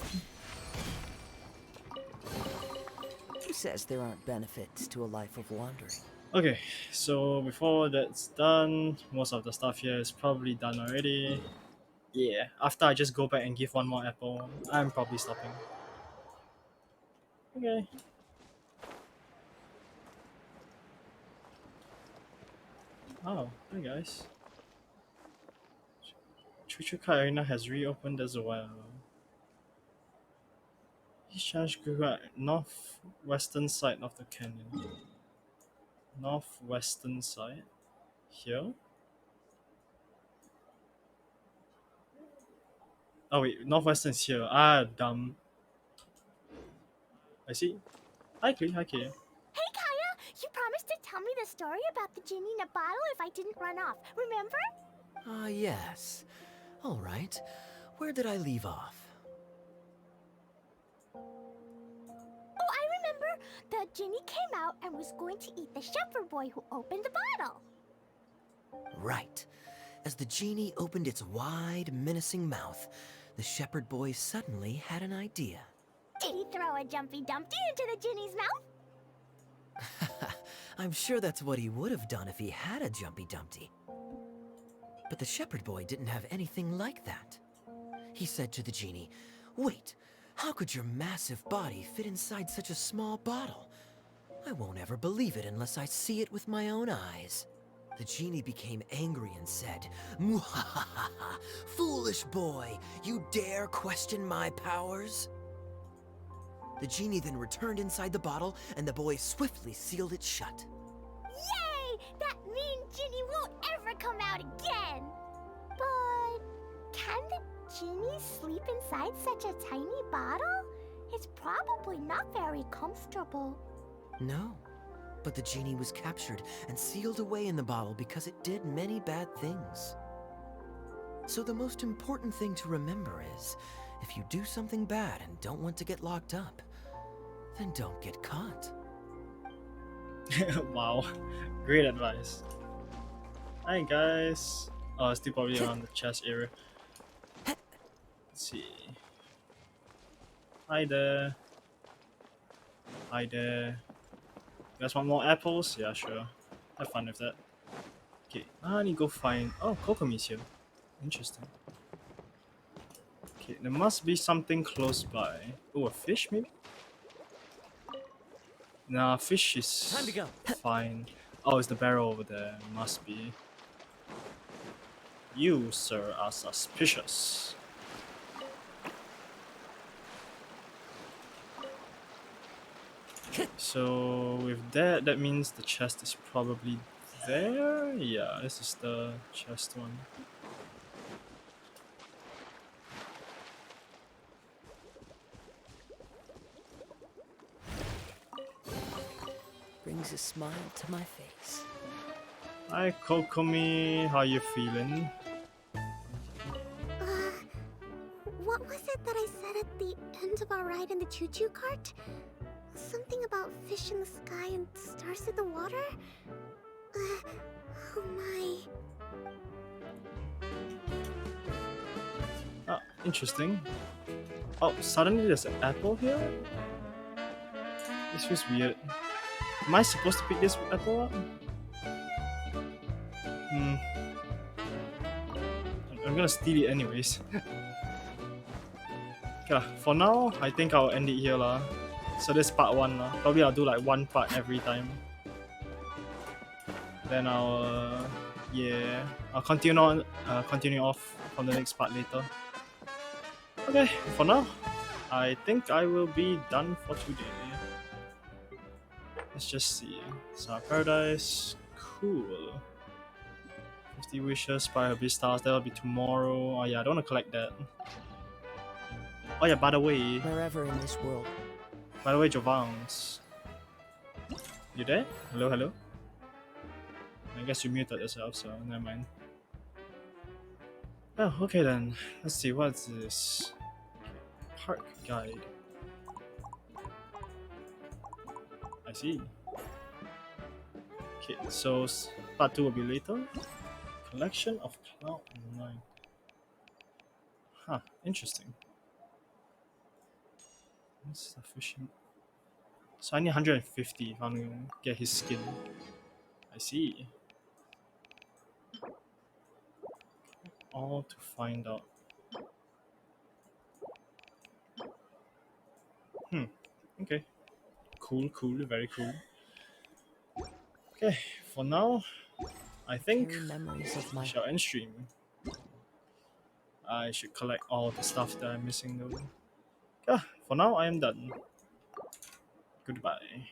Who says there aren't benefits to a life of wandering? Okay, so before that's done, most of the stuff here is probably done already. Yeah, after I just go back and give 1 more apple, I'm probably stopping. Okay. Oh, hi guys. Chuchuka Arena has reopened as well. Each challenge grew at northwestern side of the canyon. Northwestern side? Here? Oh wait, northwestern is here. Ah, dumb. I see. Hi Klee, hi Klee. Hey Kaya, you promised to tell me the story about the genie in a bottle if I didn't run off, remember? Ah, yes. All right. Where did I leave off? Oh, I remember. The genie came out and was going to eat the shepherd boy who opened the bottle. Right. As the genie opened its wide, menacing mouth, the shepherd boy suddenly had an idea. Did he throw a Jumpy Dumpty into the genie's mouth? I'm sure that's what he would have done if he had a Jumpy Dumpty. But the shepherd boy didn't have anything like that. He said to the genie, "Wait, how could your massive body fit inside such a small bottle? I won't ever believe it unless I see it with my own eyes." The genie became angry and said, "Mwahaha! Foolish boy, you dare question my powers?" The genie then returned inside the bottle, and the boy swiftly sealed it shut. Yay! That mean genie won't ever come out again! But can the genie sleep inside such a tiny bottle? It's probably not very comfortable. No, but the genie was captured and sealed away in the bottle because it did many bad things. So the most important thing to remember is, if you do something bad and don't want to get locked up, then don't get caught. Wow, great advice. Hi guys. Oh, still probably around the chest area. Let's see. Hi there. Hi there. You guys want more apples? Yeah, sure. Have fun with that. Okay, I need to go find... Oh, Kokomi's here. Interesting. Okay, there must be something close by. Oh, a fish maybe? Nah, fish is Time to go. fine. Oh, it's the barrel over there. Must be. You, sir, are suspicious. So with that, that means the chest is probably there. Yeah, this is the chest one. Brings a smile to my face. Hi, Kokomi. How you feeling? What was it that I said at the end of our ride in the choo-choo cart? Something about fish in the sky and stars in the water? Oh my... Ah, interesting. Oh, suddenly there's an apple here? This feels weird. Am I supposed to pick this apple up? I'm gonna steal it anyways. Okay, for now, I think I'll end it here lah. So this part 1 lah. Probably I'll do like one part every time. Then I'll yeah, I'll continue off from the next part later. Okay, for now, I think I will be done for today. Let's just see. Star Paradise, cool. 50 wishes, Spire of Beastars, that'll be tomorrow. Oh yeah, I don't want to collect that. Oh yeah, by the way, Wherever in this world. Jovans. You there? Hello, hello? I guess you muted yourself, so never mind. Oh, okay then. Let's see, what's this? Park guide. I see. Okay, so part 2 will be later. Collection of Cloud 9. Huh, interesting. What's the fishing? So I need 150 if I'm gonna get his skin. I see. All to find out. Okay. Cool, very cool. Okay, for now, I think Memories of I my shall end stream. I should collect all the stuff that I'm missing though. Yeah, for now I am done. Goodbye.